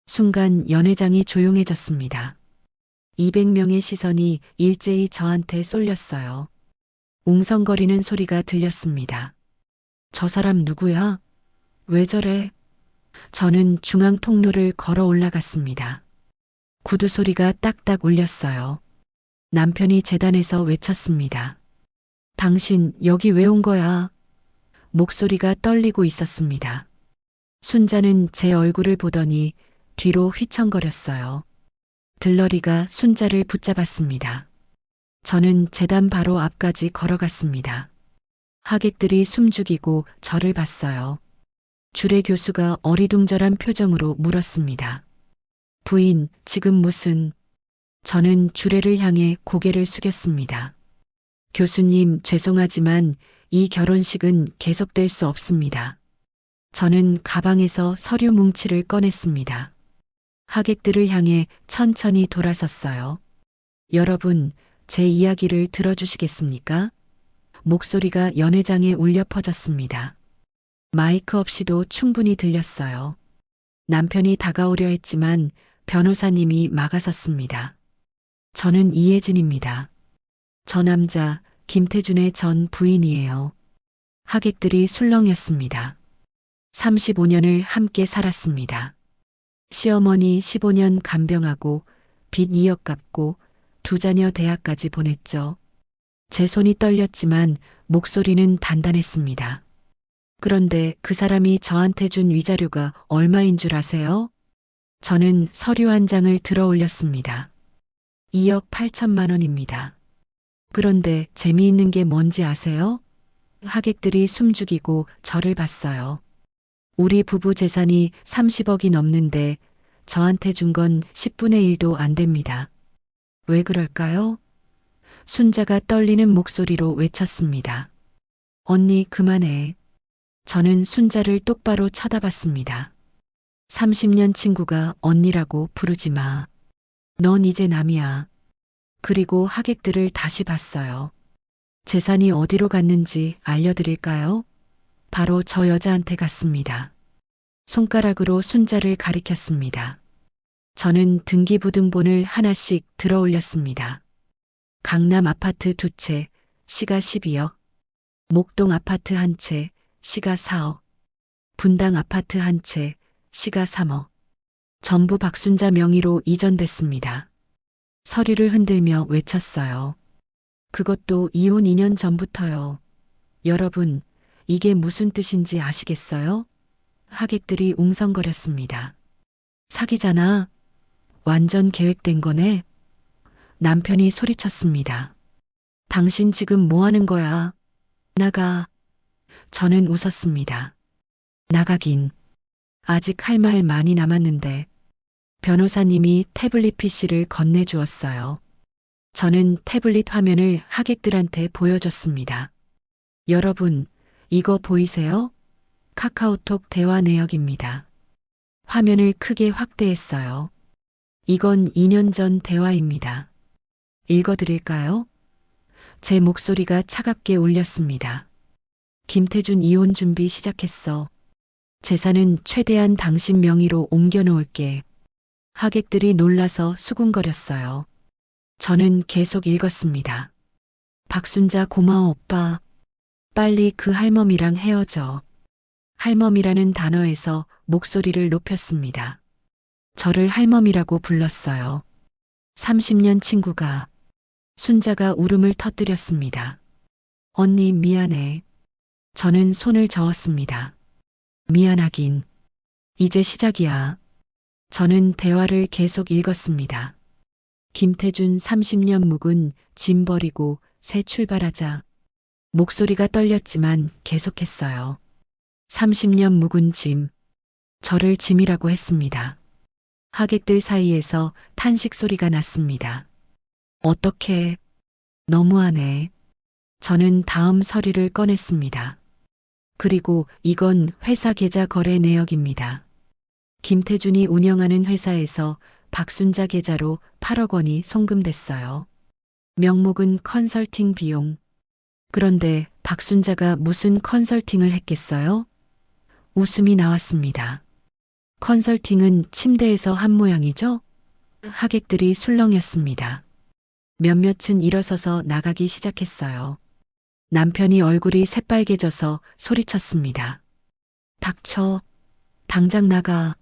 순간 연회장이 조용해졌습니다. 200명의 시선이 일제히 저한테 쏠렸어요. 웅성거리는 소리가 들렸습니다. 저 사람 누구야? 왜 저래? 저는 중앙 통로를 걸어 올라갔습니다. 구두 소리가 딱딱 울렸어요. 남편이 계단에서 외쳤습니다. 당신 여기 왜 온 거야? 목소리가 떨리고 있었습니다. 순자는 제 얼굴을 보더니 뒤로 휘청거렸어요. 들러리가 순자를 붙잡았습니다. 저는 계단 바로 앞까지 걸어갔습니다. 하객들이 숨죽이고 저를 봤어요. 주례 교수가 어리둥절한 표정으로 물었습니다. 부인, 지금 무슨... 저는 주례를 향해 고개를 숙였습니다. 교수님, 죄송하지만 이 결혼식은 계속될 수 없습니다. 저는 가방에서 서류 뭉치를 꺼냈습니다. 하객들을 향해 천천히 돌아섰어요. 여러분, 제 이야기를 들어주시겠습니까? 목소리가 연회장에 울려 퍼졌습니다. 마이크 없이도 충분히 들렸어요. 남편이 다가오려 했지만 변호사님이 막아섰습니다. 저는 이혜진입니다. 저 남자 김태준의 전 부인이에요. 하객들이 술렁였습니다. 35년을 함께 살았습니다. 시어머니 15년 간병하고 빚 2억 갚고 두 자녀 대학까지 보냈죠. 제 손이 떨렸지만 목소리는 단단했습니다. 그런데 그 사람이 저한테 준 위자료가 얼마인 줄 아세요? 저는 서류 한 장을 들어 올렸습니다. 2억 8천만 원입니다. 그런데 재미있는 게 뭔지 아세요? 하객들이 숨죽이고 저를 봤어요. 우리 부부 재산이 30억이 넘는데 저한테 준 건 10분의 1도 안 됩니다. 왜 그럴까요? 순자가 떨리는 목소리로 외쳤습니다. 언니 그만해. 저는 순자를 똑바로 쳐다봤습니다. 30년 친구가 언니라고 부르지 마. 넌 이제 남이야. 그리고 하객들을 다시 봤어요. 재산이 어디로 갔는지 알려드릴까요? 바로 저 여자한테 갔습니다. 손가락으로 순자를 가리켰습니다. 저는 등기부등본을 하나씩 들어 올렸습니다. 강남 아파트 2채, 시가 12억. 목동 아파트 1채, 시가 4억. 분당 아파트 1채, 시가 3억. 전부 박순자 명의로 이전됐습니다. 서류를 흔들며 외쳤어요. 그것도 이혼 2년 전부터요. 여러분, 이게 무슨 뜻인지 아시겠어요? 하객들이 웅성거렸습니다. 사기잖아. 완전 계획된 거네. 남편이 소리쳤습니다. 당신 지금 뭐 하는 거야? 나가. 저는 웃었습니다. 나가긴. 아직 할 말 많이 남았는데. 변호사님이 태블릿 PC를 건네주었어요. 저는 태블릿 화면을 하객들한테 보여줬습니다. 여러분, 이거 보이세요? 카카오톡 대화 내역입니다. 화면을 크게 확대했어요. 이건 2년 전 대화입니다. 읽어드릴까요? 제 목소리가 차갑게 울렸습니다. 김태준 이혼 준비 시작했어. 재산은 최대한 당신 명의로 옮겨놓을게. 하객들이 놀라서 수군거렸어요. 저는 계속 읽었습니다. 박순자 고마워 오빠. 빨리 그 할멈이랑 헤어져. 할멈이라는 단어에서 목소리를 높였습니다. 저를 할멈이라고 불렀어요. 30년 친구가. 순자가 울음을 터뜨렸습니다. 언니 미안해. 저는 손을 저었습니다. 미안하긴. 이제 시작이야. 저는 대화를 계속 읽었습니다. 김태준 30년 묵은 짐 버리고 새 출발하자. 목소리가 떨렸지만 계속했어요. 30년 묵은 짐. 저를 짐이라고 했습니다. 하객들 사이에서 탄식 소리가 났습니다. 어떻게... 너무하네. 저는 다음 서류를 꺼냈습니다. 그리고 이건 회사 계좌 거래 내역입니다. 김태준이 운영하는 회사에서 박순자 계좌로 8억 원이 송금됐어요. 명목은 컨설팅 비용. 그런데 박순자가 무슨 컨설팅을 했겠어요? 웃음이 나왔습니다. 컨설팅은 침대에서 한 모양이죠? 하객들이 술렁였습니다. 몇몇은 일어서서 나가기 시작했어요. 남편이 얼굴이 새빨개져서 소리쳤습니다. 닥쳐. 당장 나가.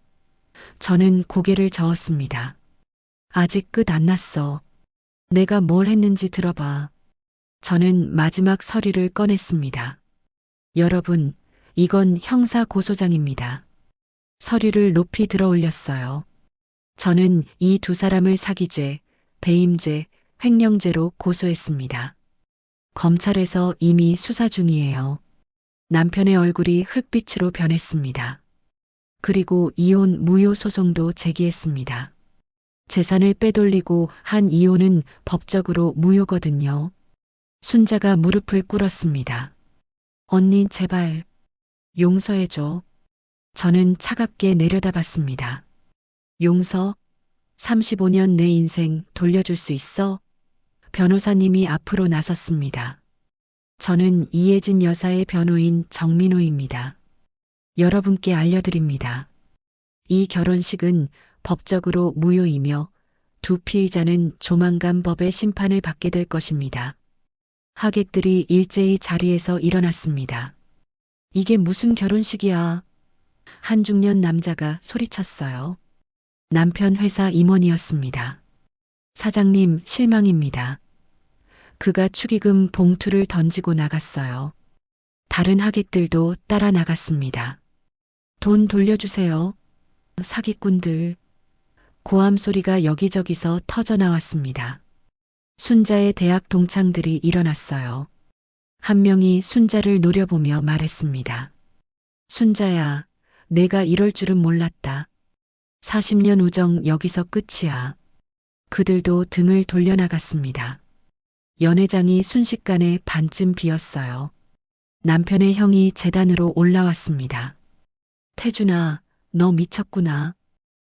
저는 고개를 저었습니다. 아직 끝 안 났어. 내가 뭘 했는지 들어봐. 저는 마지막 서류를 꺼냈습니다. 여러분, 이건 형사 고소장입니다. 서류를 높이 들어 올렸어요. 저는 이 두 사람을 사기죄, 배임죄, 횡령죄로 고소했습니다. 검찰에서 이미 수사 중이에요. 남편의 얼굴이 흙빛으로 변했습니다. 그리고 이혼 무효 소송도 제기했습니다. 재산을 빼돌리고 한 이혼은 법적으로 무효거든요. 순자가 무릎을 꿇었습니다. 언니, 제발 용서해줘. 저는 차갑게 내려다봤습니다. 용서? 35년 내 인생 돌려줄 수 있어? 변호사님이 앞으로 나섰습니다. 저는 이혜진 여사의 변호인 정민호입니다. 여러분께 알려드립니다. 이 결혼식은 법적으로 무효이며 두 피의자는 조만간 법의 심판을 받게 될 것입니다. 하객들이 일제히 자리에서 일어났습니다. 이게 무슨 결혼식이야? 한 중년 남자가 소리쳤어요. 남편 회사 임원이었습니다. 사장님, 실망입니다. 그가 축의금 봉투를 던지고 나갔어요. 다른 하객들도 따라 나갔습니다. 돈 돌려주세요. 사기꾼들. 고함 소리가 여기저기서 터져 나왔습니다. 순자의 대학 동창들이 일어났어요. 한 명이 순자를 노려보며 말했습니다. 순자야, 내가 이럴 줄은 몰랐다. 40년 우정 여기서 끝이야. 그들도 등을 돌려나갔습니다. 연회장이 순식간에 반쯤 비었어요. 남편의 형이 재단으로 올라왔습니다. 태준아, 너 미쳤구나.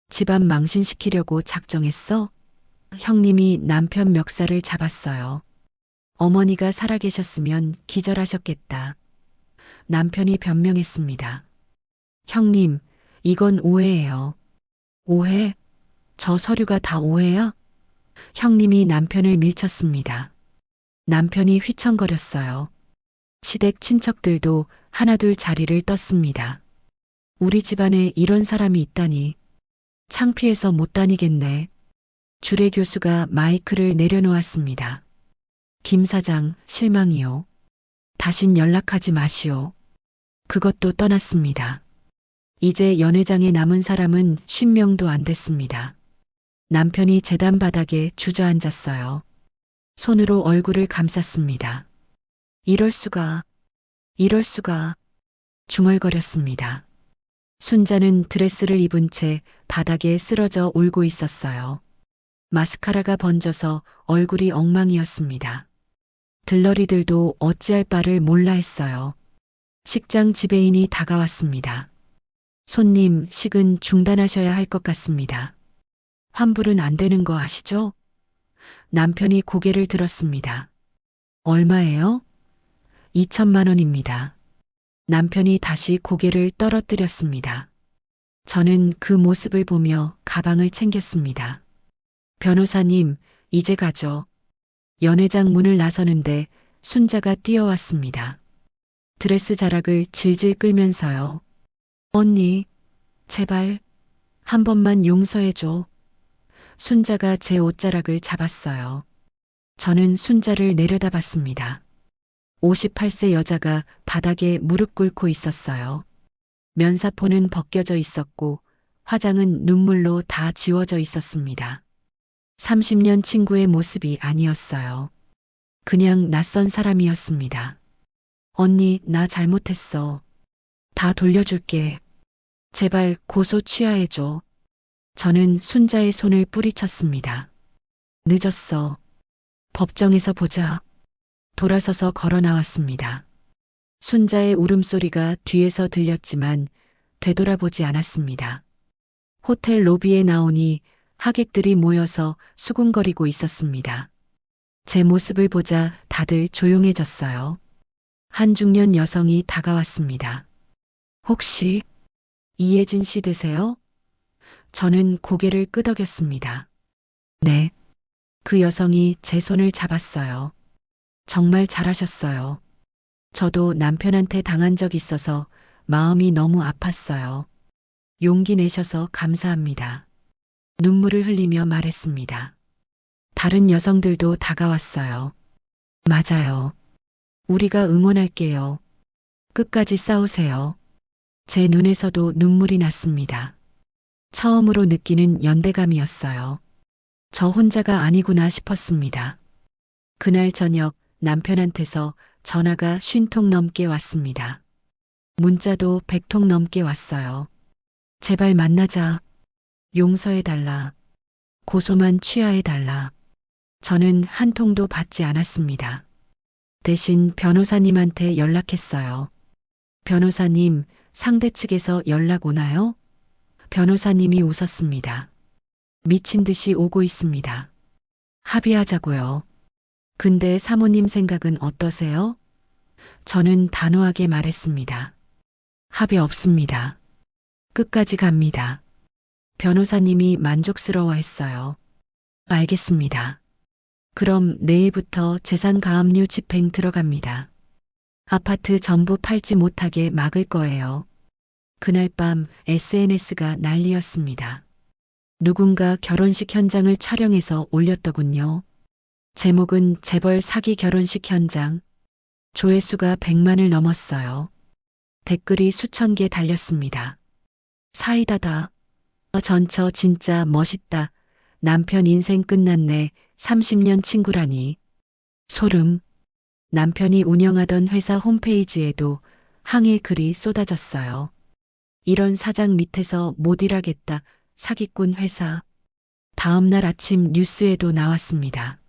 집안 망신시키려고 작정했어? 형님이 남편 멱살을 잡았어요. 어머니가 살아계셨으면 기절하셨겠다. 남편이 변명했습니다. 형님, 이건 오해예요. 오해? 저 서류가 다 오해야? 형님이 남편을 밀쳤습니다. 남편이 휘청거렸어요. 시댁 친척들도 하나둘 자리를 떴습니다. 우리 집안에 이런 사람이 있다니. 창피해서 못 다니겠네. 주례 교수가 마이크를 내려놓았습니다. 김 사장, 실망이요. 다신 연락하지 마시오. 그것도 떠났습니다. 이제 연회장에 남은 사람은 50명도 안 됐습니다. 남편이 재단 바닥에 주저앉았어요. 손으로 얼굴을 감쌌습니다. 이럴 수가, 이럴 수가, 중얼거렸습니다. 순자는 드레스를 입은 채 바닥에 쓰러져 울고 있었어요. 마스카라가 번져서 얼굴이 엉망이었습니다. 들러리들도 어찌할 바를 몰라 했어요. 식장 지배인이 다가왔습니다. 손님, 식은 중단하셔야 할 것 같습니다. 환불은 안 되는 거 아시죠? 남편이 고개를 들었습니다. 얼마예요? 2천만 원입니다. 남편이 다시 고개를 떨어뜨렸습니다. 저는 그 모습을 보며 가방을 챙겼습니다. 변호사님, 이제 가죠. 연회장 문을 나서는데 순자가 뛰어왔습니다. 드레스 자락을 질질 끌면서요. 언니, 제발 한 번만 용서해줘. 순자가 제 옷자락을 잡았어요. 저는 순자를 내려다봤습니다. 58세 여자가 바닥에 무릎 꿇고 있었어요. 면사포는 벗겨져 있었고 화장은 눈물로 다 지워져 있었습니다. 30년 친구의 모습이 아니었어요. 그냥 낯선 사람이었습니다. 언니, 나 잘못했어. 다 돌려줄게. 제발 고소 취하해줘. 저는 순자의 손을 뿌리쳤습니다. 늦었어. 법정에서 보자. 돌아서서 걸어 나왔습니다. 순자의 울음소리가 뒤에서 들렸지만 되돌아보지 않았습니다. 호텔 로비에 나오니 하객들이 모여서 수군거리고 있었습니다. 제 모습을 보자 다들 조용해졌어요. 한 중년 여성이 다가왔습니다. 혹시 이혜진 씨 되세요? 저는 고개를 끄덕였습니다. 네. 그 여성이 제 손을 잡았어요. 정말 잘하셨어요. 저도 남편한테 당한 적 있어서 마음이 너무 아팠어요. 용기 내셔서 감사합니다. 눈물을 흘리며 말했습니다. 다른 여성들도 다가왔어요. 맞아요. 우리가 응원할게요. 끝까지 싸우세요. 제 눈에서도 눈물이 났습니다. 처음으로 느끼는 연대감이었어요. 저 혼자가 아니구나 싶었습니다. 그날 저녁 남편한테서 전화가 50통 넘게 왔습니다. 문자도 100통 넘게 왔어요. 제발 만나자. 용서해달라. 고소만 취하해달라. 저는 한 통도 받지 않았습니다. 대신 변호사님한테 연락했어요. 변호사님, 상대 측에서 연락 오나요? 변호사님이 웃었습니다. 미친 듯이 오고 있습니다. 합의하자고요. 근데 사모님 생각은 어떠세요? 저는 단호하게 말했습니다. 합의 없습니다. 끝까지 갑니다. 변호사님이 만족스러워했어요. 알겠습니다. 그럼 내일부터 재산가압류 집행 들어갑니다. 아파트 전부 팔지 못하게 막을 거예요. 그날 밤 SNS가 난리였습니다. 누군가 결혼식 현장을 촬영해서 올렸더군요. 제목은 재벌 사기 결혼식 현장. 조회수가 100만을 넘었어요. 댓글이 수천 개 달렸습니다. 사이다다. 전처 진짜 멋있다. 남편 인생 끝났네. 30년 친구라니. 소름. 남편이 운영하던 회사 홈페이지에도 항의 글이 쏟아졌어요. 이런 사장 밑에서 못 일하겠다. 사기꾼 회사. 다음 날 아침 뉴스에도 나왔습니다.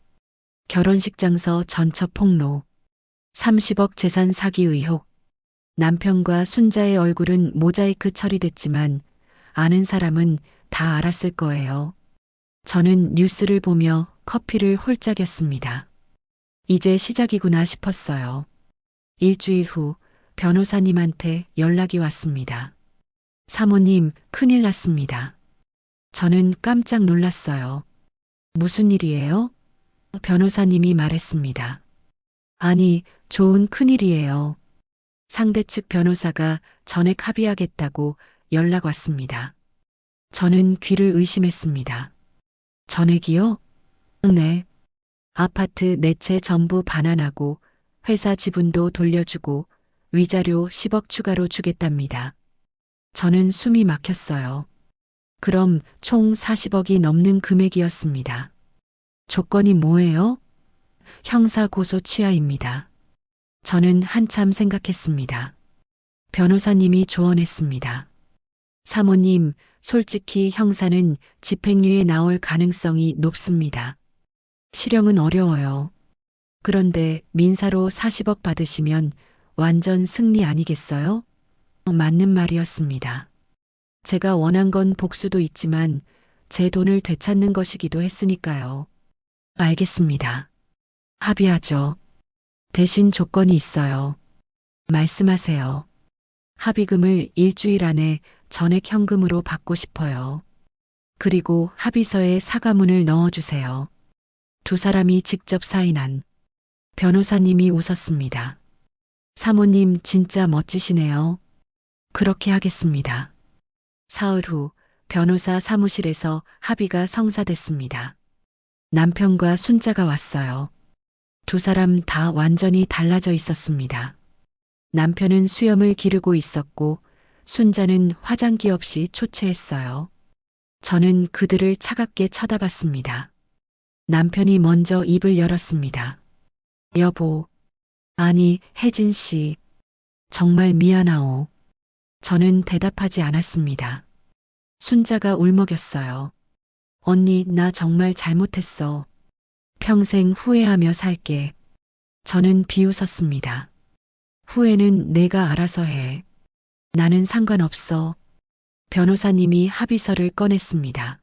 결혼식 장서 전처 폭로. 30억 재산 사기 의혹. 남편과 순자의 얼굴은 모자이크 처리됐지만 아는 사람은 다 알았을 거예요. 저는 뉴스를 보며 커피를 홀짝였습니다. 이제 시작이구나 싶었어요. 일주일 후 변호사님한테 연락이 왔습니다. 사모님, 큰일 났습니다. 저는 깜짝 놀랐어요. 무슨 일이에요? 변호사님이 말했습니다. 아니, 좋은 큰일이에요. 상대 측 변호사가 전액 합의하겠다고 연락 왔습니다. 저는 귀를 의심했습니다. 전액이요? 네. 아파트 4채 전부 반환하고 회사 지분도 돌려주고 위자료 10억 추가로 주겠답니다. 저는 숨이 막혔어요. 그럼 총 40억이 넘는 금액이었습니다. 조건이 뭐예요? 형사 고소 취하입니다. 저는 한참 생각했습니다. 변호사님이 조언했습니다. 사모님, 솔직히 형사는 집행유예 나올 가능성이 높습니다. 실형은 어려워요. 그런데 민사로 40억 받으시면 완전 승리 아니겠어요? 맞는 말이었습니다. 제가 원한 건 복수도 있지만 제 돈을 되찾는 것이기도 했으니까요. 알겠습니다. 합의하죠. 대신 조건이 있어요. 말씀하세요. 합의금을 일주일 안에 전액 현금으로 받고 싶어요. 그리고 합의서에 사과문을 넣어주세요. 두 사람이 직접 사인한. 변호사님이 웃었습니다. 사모님 진짜 멋지시네요. 그렇게 하겠습니다. 사흘 후 변호사 사무실에서 합의가 성사됐습니다. 남편과 순자가 왔어요. 두 사람 다 완전히 달라져 있었습니다. 남편은 수염을 기르고 있었고 순자는 화장기 없이 초췌했어요. 저는 그들을 차갑게 쳐다봤습니다. 남편이 먼저 입을 열었습니다. 여보, 아니 혜진 씨, 정말 미안하오. 저는 대답하지 않았습니다. 순자가 울먹였어요. 언니, 나 정말 잘못했어. 평생 후회하며 살게. 저는 비웃었습니다. 후회는 내가 알아서 해. 나는 상관없어. 변호사님이 합의서를 꺼냈습니다.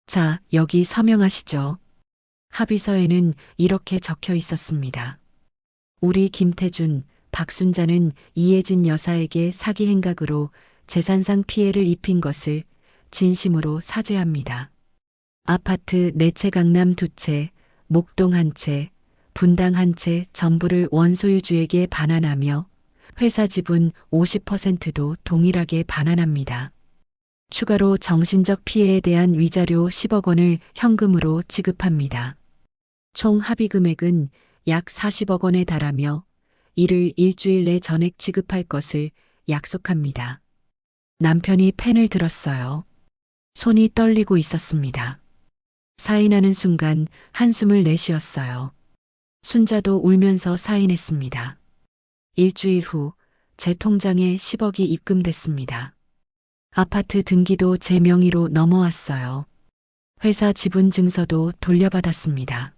자, 여기 서명하시죠. 합의서에는 이렇게 적혀 있었습니다. 우리 김태준, 박순자는 이혜진 여사에게 사기 행각으로 재산상 피해를 입힌 것을 진심으로 사죄합니다. 아파트 4채 강남 2채, 목동 1채, 분당 1채 전부를 원소유주에게 반환하며 회사 지분 50%도 동일하게 반환합니다. 추가로 정신적 피해에 대한 위자료 10억 원을 현금으로 지급합니다. 총 합의 금액은 약 40억 원에 달하며 이를 일주일 내 전액 지급할 것을 약속합니다. 남편이 펜을 들었어요. 손이 떨리고 있었습니다. 사인하는 순간 한숨을 내쉬었어요. 순자도 울면서 사인했습니다. 일주일 후 제 통장에 10억이 입금됐습니다. 아파트 등기도 제 명의로 넘어왔어요. 회사 지분 증서도 돌려받았습니다.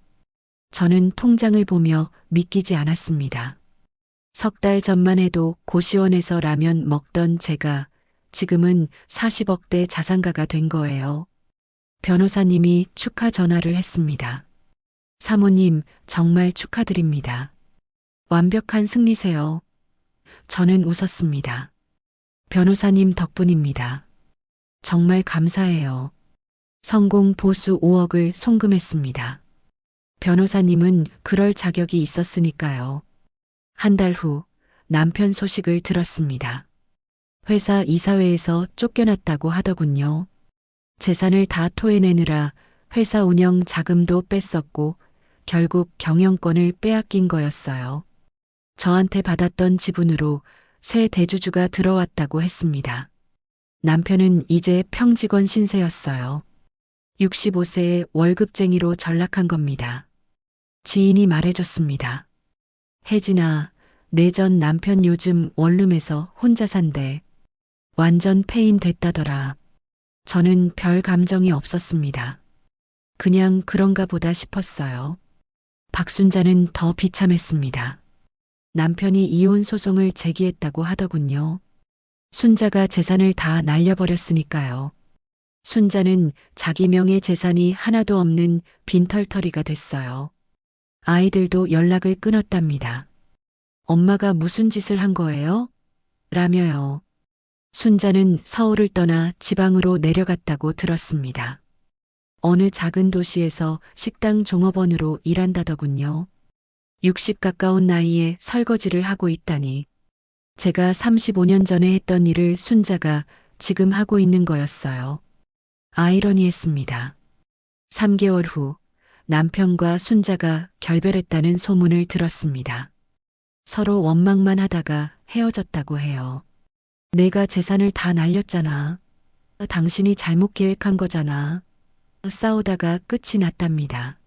저는 통장을 보며 믿기지 않았습니다. 석 달 전만 해도 고시원에서 라면 먹던 제가 지금은 40억대 자산가가 된 거예요. 변호사님이 축하 전화를 했습니다. 사모님, 정말 축하드립니다. 완벽한 승리세요. 저는 웃었습니다. 변호사님 덕분입니다. 정말 감사해요. 성공 보수 5억을 송금했습니다. 변호사님은 그럴 자격이 있었으니까요. 한 달 후 남편 소식을 들었습니다. 회사 이사회에서 쫓겨났다고 하더군요. 재산을 다 토해내느라 회사 운영 자금도 뺐었고 결국 경영권을 빼앗긴 거였어요. 저한테 받았던 지분으로 새 대주주가 들어왔다고 했습니다. 남편은 이제 평직원 신세였어요. 65세의 월급쟁이로 전락한 겁니다. 지인이 말해줬습니다. 혜진아, 내 전 남편 요즘 원룸에서 혼자 산대. 완전 폐인 됐다더라. 저는 별 감정이 없었습니다. 그냥 그런가 보다 싶었어요. 박순자는 더 비참했습니다. 남편이 이혼 소송을 제기했다고 하더군요. 순자가 재산을 다 날려버렸으니까요. 순자는 자기 명의 재산이 하나도 없는 빈털터리가 됐어요. 아이들도 연락을 끊었답니다. 엄마가 무슨 짓을 한 거예요? 라며요. 순자는 서울을 떠나 지방으로 내려갔다고 들었습니다. 어느 작은 도시에서 식당 종업원으로 일한다더군요. 60 가까운 나이에 설거지를 하고 있다니. 제가 35년 전에 했던 일을 순자가 지금 하고 있는 거였어요. 아이러니했습니다. 3개월 후 남편과 순자가 결별했다는 소문을 들었습니다. 서로 원망만 하다가 헤어졌다고 해요. 내가 재산을 다 날렸잖아. 당신이 잘못 계획한 거잖아. 싸우다가 끝이 났답니다.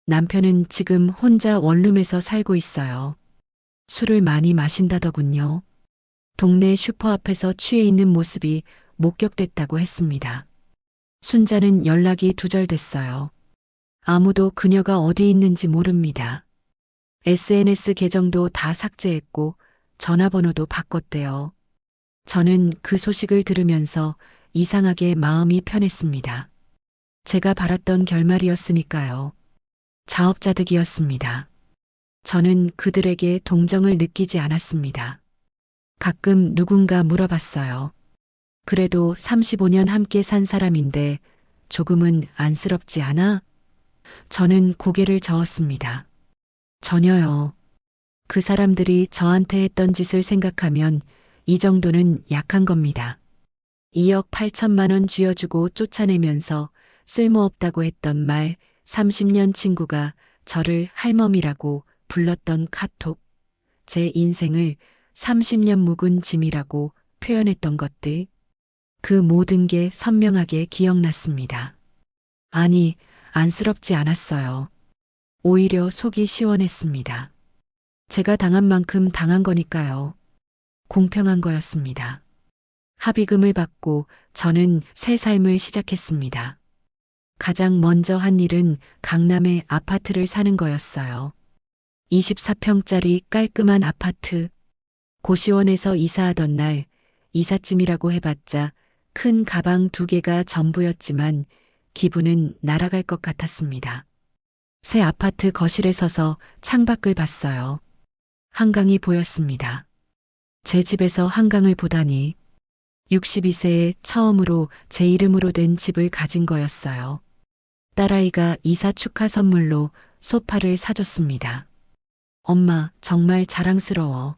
남편은 지금 혼자 원룸에서 살고 있어요. 술을 많이 마신다더군요. 동네 슈퍼 앞에서 취해 있는 모습이 목격됐다고 했습니다. 순자는 연락이 두절됐어요. 아무도 그녀가 어디 있는지 모릅니다. SNS 계정도 다 삭제했고 전화번호도 바꿨대요. 저는 그 소식을 들으면서 이상하게 마음이 편했습니다. 제가 바랐던 결말이었으니까요. 자업자득이었습니다. 저는 그들에게 동정을 느끼지 않았습니다. 가끔 누군가 물어봤어요. 그래도 35년 함께 산 사람인데 조금은 안쓰럽지 않아? 저는 고개를 저었습니다. 전혀요. 그 사람들이 저한테 했던 짓을 생각하면 이 정도는 약한 겁니다. 2억 8천만 원 쥐어주고 쫓아내면서 쓸모없다고 했던 말 30년 친구가 저를 할멈이라고 불렀던 카톡, 제 인생을 30년 묵은 짐이라고 표현했던 것들, 그 모든 게 선명하게 기억났습니다. 아니, 안쓰럽지 않았어요. 오히려 속이 시원했습니다. 제가 당한 만큼 당한 거니까요. 공평한 거였습니다. 합의금을 받고 저는 새 삶을 시작했습니다. 가장 먼저 한 일은 강남에 아파트를 사는 거였어요. 24평짜리 깔끔한 아파트. 고시원에서 이사하던 날 이삿짐이라고 해봤자 큰 가방 2개가 전부였지만 기분은 날아갈 것 같았습니다. 새 아파트 거실에 서서 창밖을 봤어요. 한강이 보였습니다. 제 집에서 한강을 보다니 62세에 처음으로 제 이름으로 된 집을 가진 거였어요. 딸아이가 이사 축하 선물로 소파를 사줬습니다. 엄마, 정말 자랑스러워.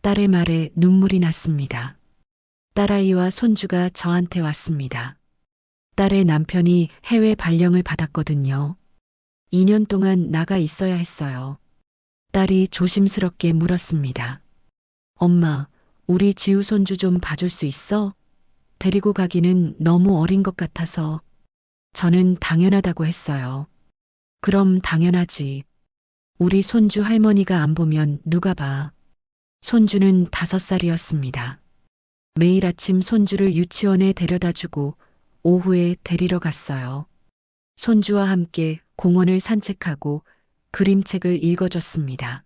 딸의 말에 눈물이 났습니다. 딸아이와 손주가 저한테 왔습니다. 딸의 남편이 해외 발령을 받았거든요. 2년 동안 나가 있어야 했어요. 딸이 조심스럽게 물었습니다. 엄마, 우리 지우 손주 좀 봐줄 수 있어? 데리고 가기는 너무 어린 것 같아서. 저는 당연하다고 했어요. 그럼 당연하지. 우리 손주 할머니가 안 보면 누가 봐. 손주는 5살이었습니다. 매일 아침 손주를 유치원에 데려다 주고 오후에 데리러 갔어요. 손주와 함께 공원을 산책하고 그림책을 읽어줬습니다.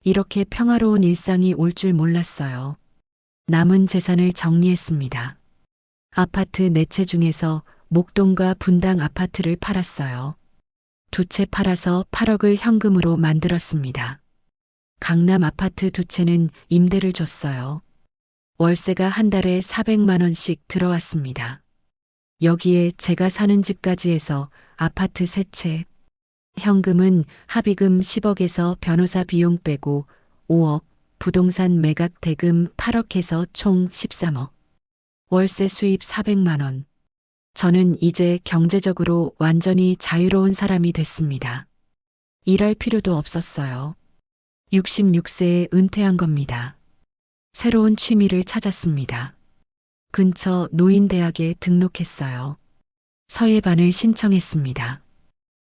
이렇게 평화로운 일상이 올 줄 몰랐어요. 남은 재산을 정리했습니다. 아파트 4채 중에서 목동과 분당 아파트를 팔았어요. 2채 팔아서 8억을 현금으로 만들었습니다. 강남 아파트 2채는 임대를 줬어요. 월세가 한 달에 400만 원씩 들어왔습니다. 여기에 제가 사는 집까지 해서 아파트 3채, 현금은 합의금 10억에서 변호사 비용 빼고 5억, 부동산 매각 대금 8억 해서 총 13억. 월세 수입 400만 원. 저는 이제 경제적으로 완전히 자유로운 사람이 됐습니다. 일할 필요도 없었어요. 66세에 은퇴한 겁니다. 새로운 취미를 찾았습니다. 근처 노인대학에 등록했어요. 서예반을 신청했습니다.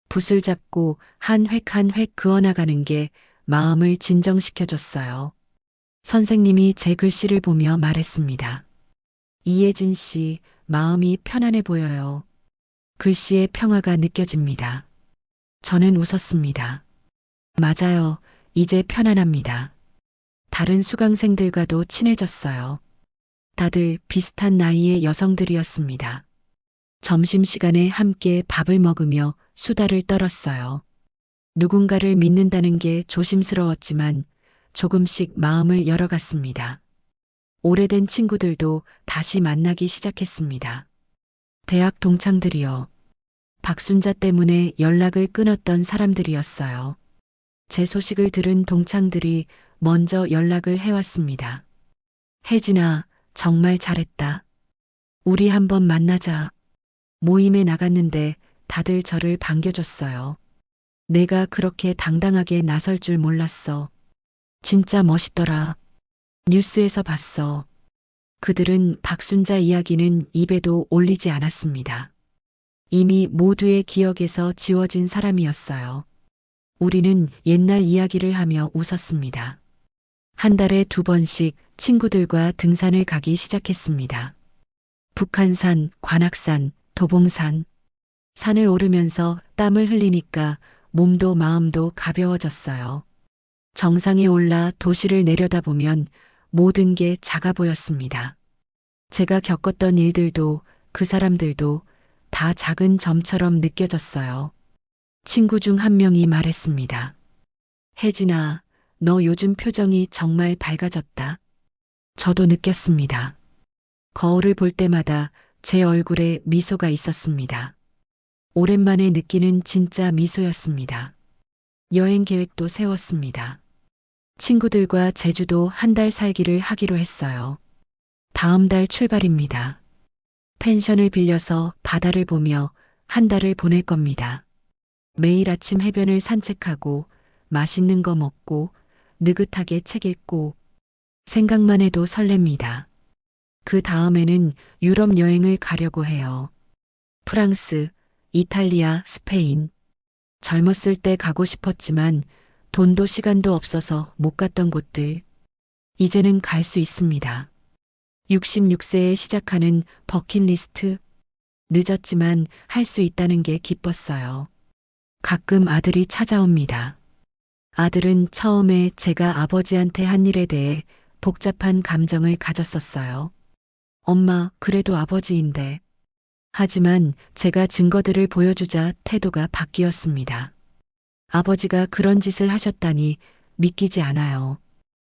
붓을 잡고 한 획 한 획 그어나가는 게 마음을 진정시켜줬어요. 선생님이 제 글씨를 보며 말했습니다. 이예진 씨, 마음이 편안해 보여요. 글씨의 평화가 느껴집니다. 저는 웃었습니다. 맞아요. 이제 편안합니다. 다른 수강생들과도 친해졌어요. 다들 비슷한 나이의 여성들이었습니다. 점심시간에 함께 밥을 먹으며 수다를 떨었어요. 누군가를 믿는다는 게 조심스러웠지만 조금씩 마음을 열어갔습니다. 오래된 친구들도 다시 만나기 시작했습니다. 대학 동창들이요. 박순자 때문에 연락을 끊었던 사람들이었어요. 제 소식을 들은 동창들이 먼저 연락을 해왔습니다. 혜진아, 정말 잘했다. 우리 한번 만나자. 모임에 나갔는데 다들 저를 반겨줬어요. 내가 그렇게 당당하게 나설 줄 몰랐어. 진짜 멋있더라. 뉴스에서 봤어. 그들은 박순자 이야기는 입에도 올리지 않았습니다. 이미 모두의 기억에서 지워진 사람이었어요. 우리는 옛날 이야기를 하며 웃었습니다. 한 달에 2번씩 친구들과 등산을 가기 시작했습니다. 북한산, 관악산, 도봉산. 산을 오르면서 땀을 흘리니까 몸도 마음도 가벼워졌어요. 정상에 올라 도시를 내려다보면 모든 게 작아 보였습니다. 제가 겪었던 일들도 그 사람들도 다 작은 점처럼 느껴졌어요. 친구 중 한 명이 말했습니다. 혜진아, 너 요즘 표정이 정말 밝아졌다. 저도 느꼈습니다. 거울을 볼 때마다 제 얼굴에 미소가 있었습니다. 오랜만에 느끼는 진짜 미소였습니다. 여행 계획도 세웠습니다. 친구들과 제주도 한 달 살기를 하기로 했어요. 다음 달 출발입니다. 펜션을 빌려서 바다를 보며 한 달을 보낼 겁니다. 매일 아침 해변을 산책하고 맛있는 거 먹고 느긋하게 책 읽고 생각만 해도 설렙니다. 그 다음에는 유럽 여행을 가려고 해요. 프랑스, 이탈리아, 스페인. 젊었을 때 가고 싶었지만 돈도 시간도 없어서 못 갔던 곳들. 이제는 갈 수 있습니다. 66세에 시작하는 버킷리스트. 늦었지만 할 수 있다는 게 기뻤어요. 가끔 아들이 찾아옵니다. 아들은 처음에 제가 아버지한테 한 일에 대해 복잡한 감정을 가졌었어요. 엄마, 그래도 아버지인데. 하지만 제가 증거들을 보여주자 태도가 바뀌었습니다. 아버지가 그런 짓을 하셨다니 믿기지 않아요.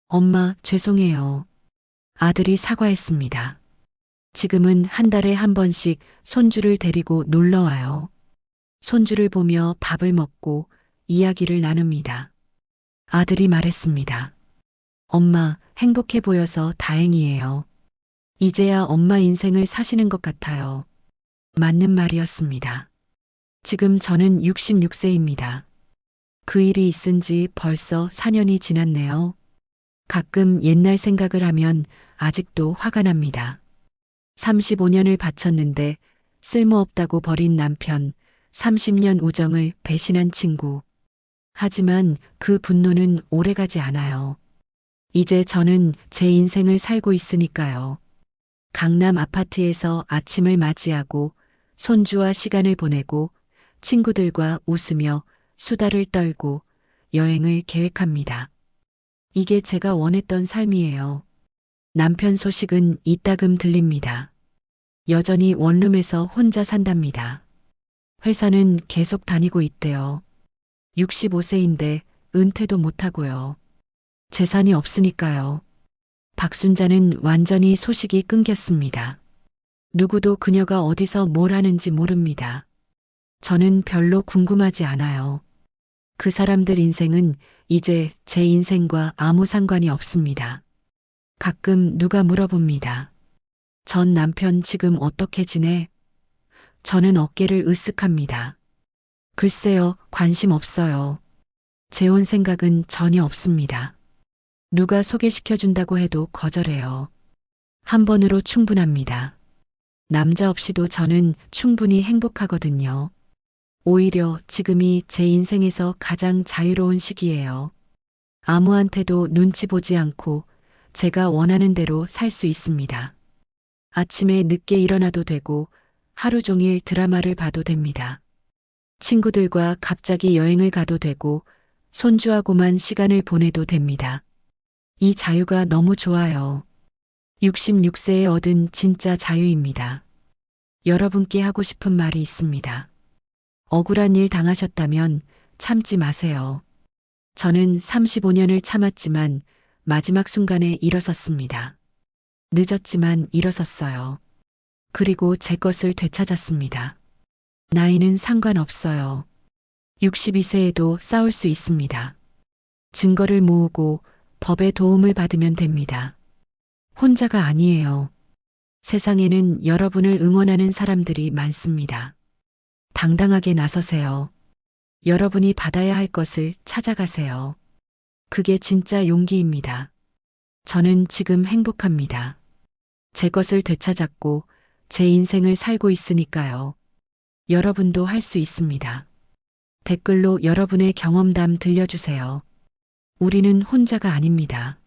엄마, 죄송해요. 아들이 사과했습니다. 지금은 한 달에 한 번씩 손주를 데리고 놀러 와요. 손주를 보며 밥을 먹고 이야기를 나눕니다. 아들이 말했습니다. 엄마, 행복해 보여서 다행이에요. 이제야 엄마 인생을 사시는 것 같아요. 맞는 말이었습니다. 지금 저는 66세입니다. 그 일이 있은 지 벌써 4년이 지났네요. 가끔 옛날 생각을 하면 아직도 화가 납니다. 35년을 바쳤는데 쓸모없다고 버린 남편, 30년 우정을 배신한 친구. 하지만 그 분노는 오래가지 않아요. 이제 저는 제 인생을 살고 있으니까요. 강남 아파트에서 아침을 맞이하고 손주와 시간을 보내고 친구들과 웃으며 수다를 떨고 여행을 계획합니다. 이게 제가 원했던 삶이에요. 남편 소식은 이따금 들립니다. 여전히 원룸에서 혼자 산답니다. 회사는 계속 다니고 있대요. 65세인데 은퇴도 못하고요. 재산이 없으니까요. 박순자는 완전히 소식이 끊겼습니다. 누구도 그녀가 어디서 뭘 하는지 모릅니다. 저는 별로 궁금하지 않아요. 그 사람들 인생은 이제 제 인생과 아무 상관이 없습니다. 가끔 누가 물어봅니다. 전 남편 지금 어떻게 지내? 저는 어깨를 으쓱합니다. 글쎄요, 관심 없어요. 재혼 생각은 전혀 없습니다. 누가 소개시켜준다고 해도 거절해요. 한 번으로 충분합니다. 남자 없이도 저는 충분히 행복하거든요. 오히려 지금이 제 인생에서 가장 자유로운 시기예요. 아무한테도 눈치 보지 않고 제가 원하는 대로 살 수 있습니다. 아침에 늦게 일어나도 되고 하루 종일 드라마를 봐도 됩니다. 친구들과 갑자기 여행을 가도 되고 손주하고만 시간을 보내도 됩니다. 이 자유가 너무 좋아요. 66세에 얻은 진짜 자유입니다. 여러분께 하고 싶은 말이 있습니다. 억울한 일 당하셨다면 참지 마세요. 저는 35년을 참았지만 마지막 순간에 일어섰습니다. 늦었지만 일어섰어요. 그리고 제 것을 되찾았습니다. 나이는 상관없어요. 62세에도 싸울 수 있습니다. 증거를 모으고 법의 도움을 받으면 됩니다. 혼자가 아니에요. 세상에는 여러분을 응원하는 사람들이 많습니다. 당당하게 나서세요. 여러분이 받아야 할 것을 찾아가세요. 그게 진짜 용기입니다. 저는 지금 행복합니다. 제 것을 되찾았고 제 인생을 살고 있으니까요. 여러분도 할 수 있습니다. 댓글로 여러분의 경험담 들려주세요. 우리는 혼자가 아닙니다.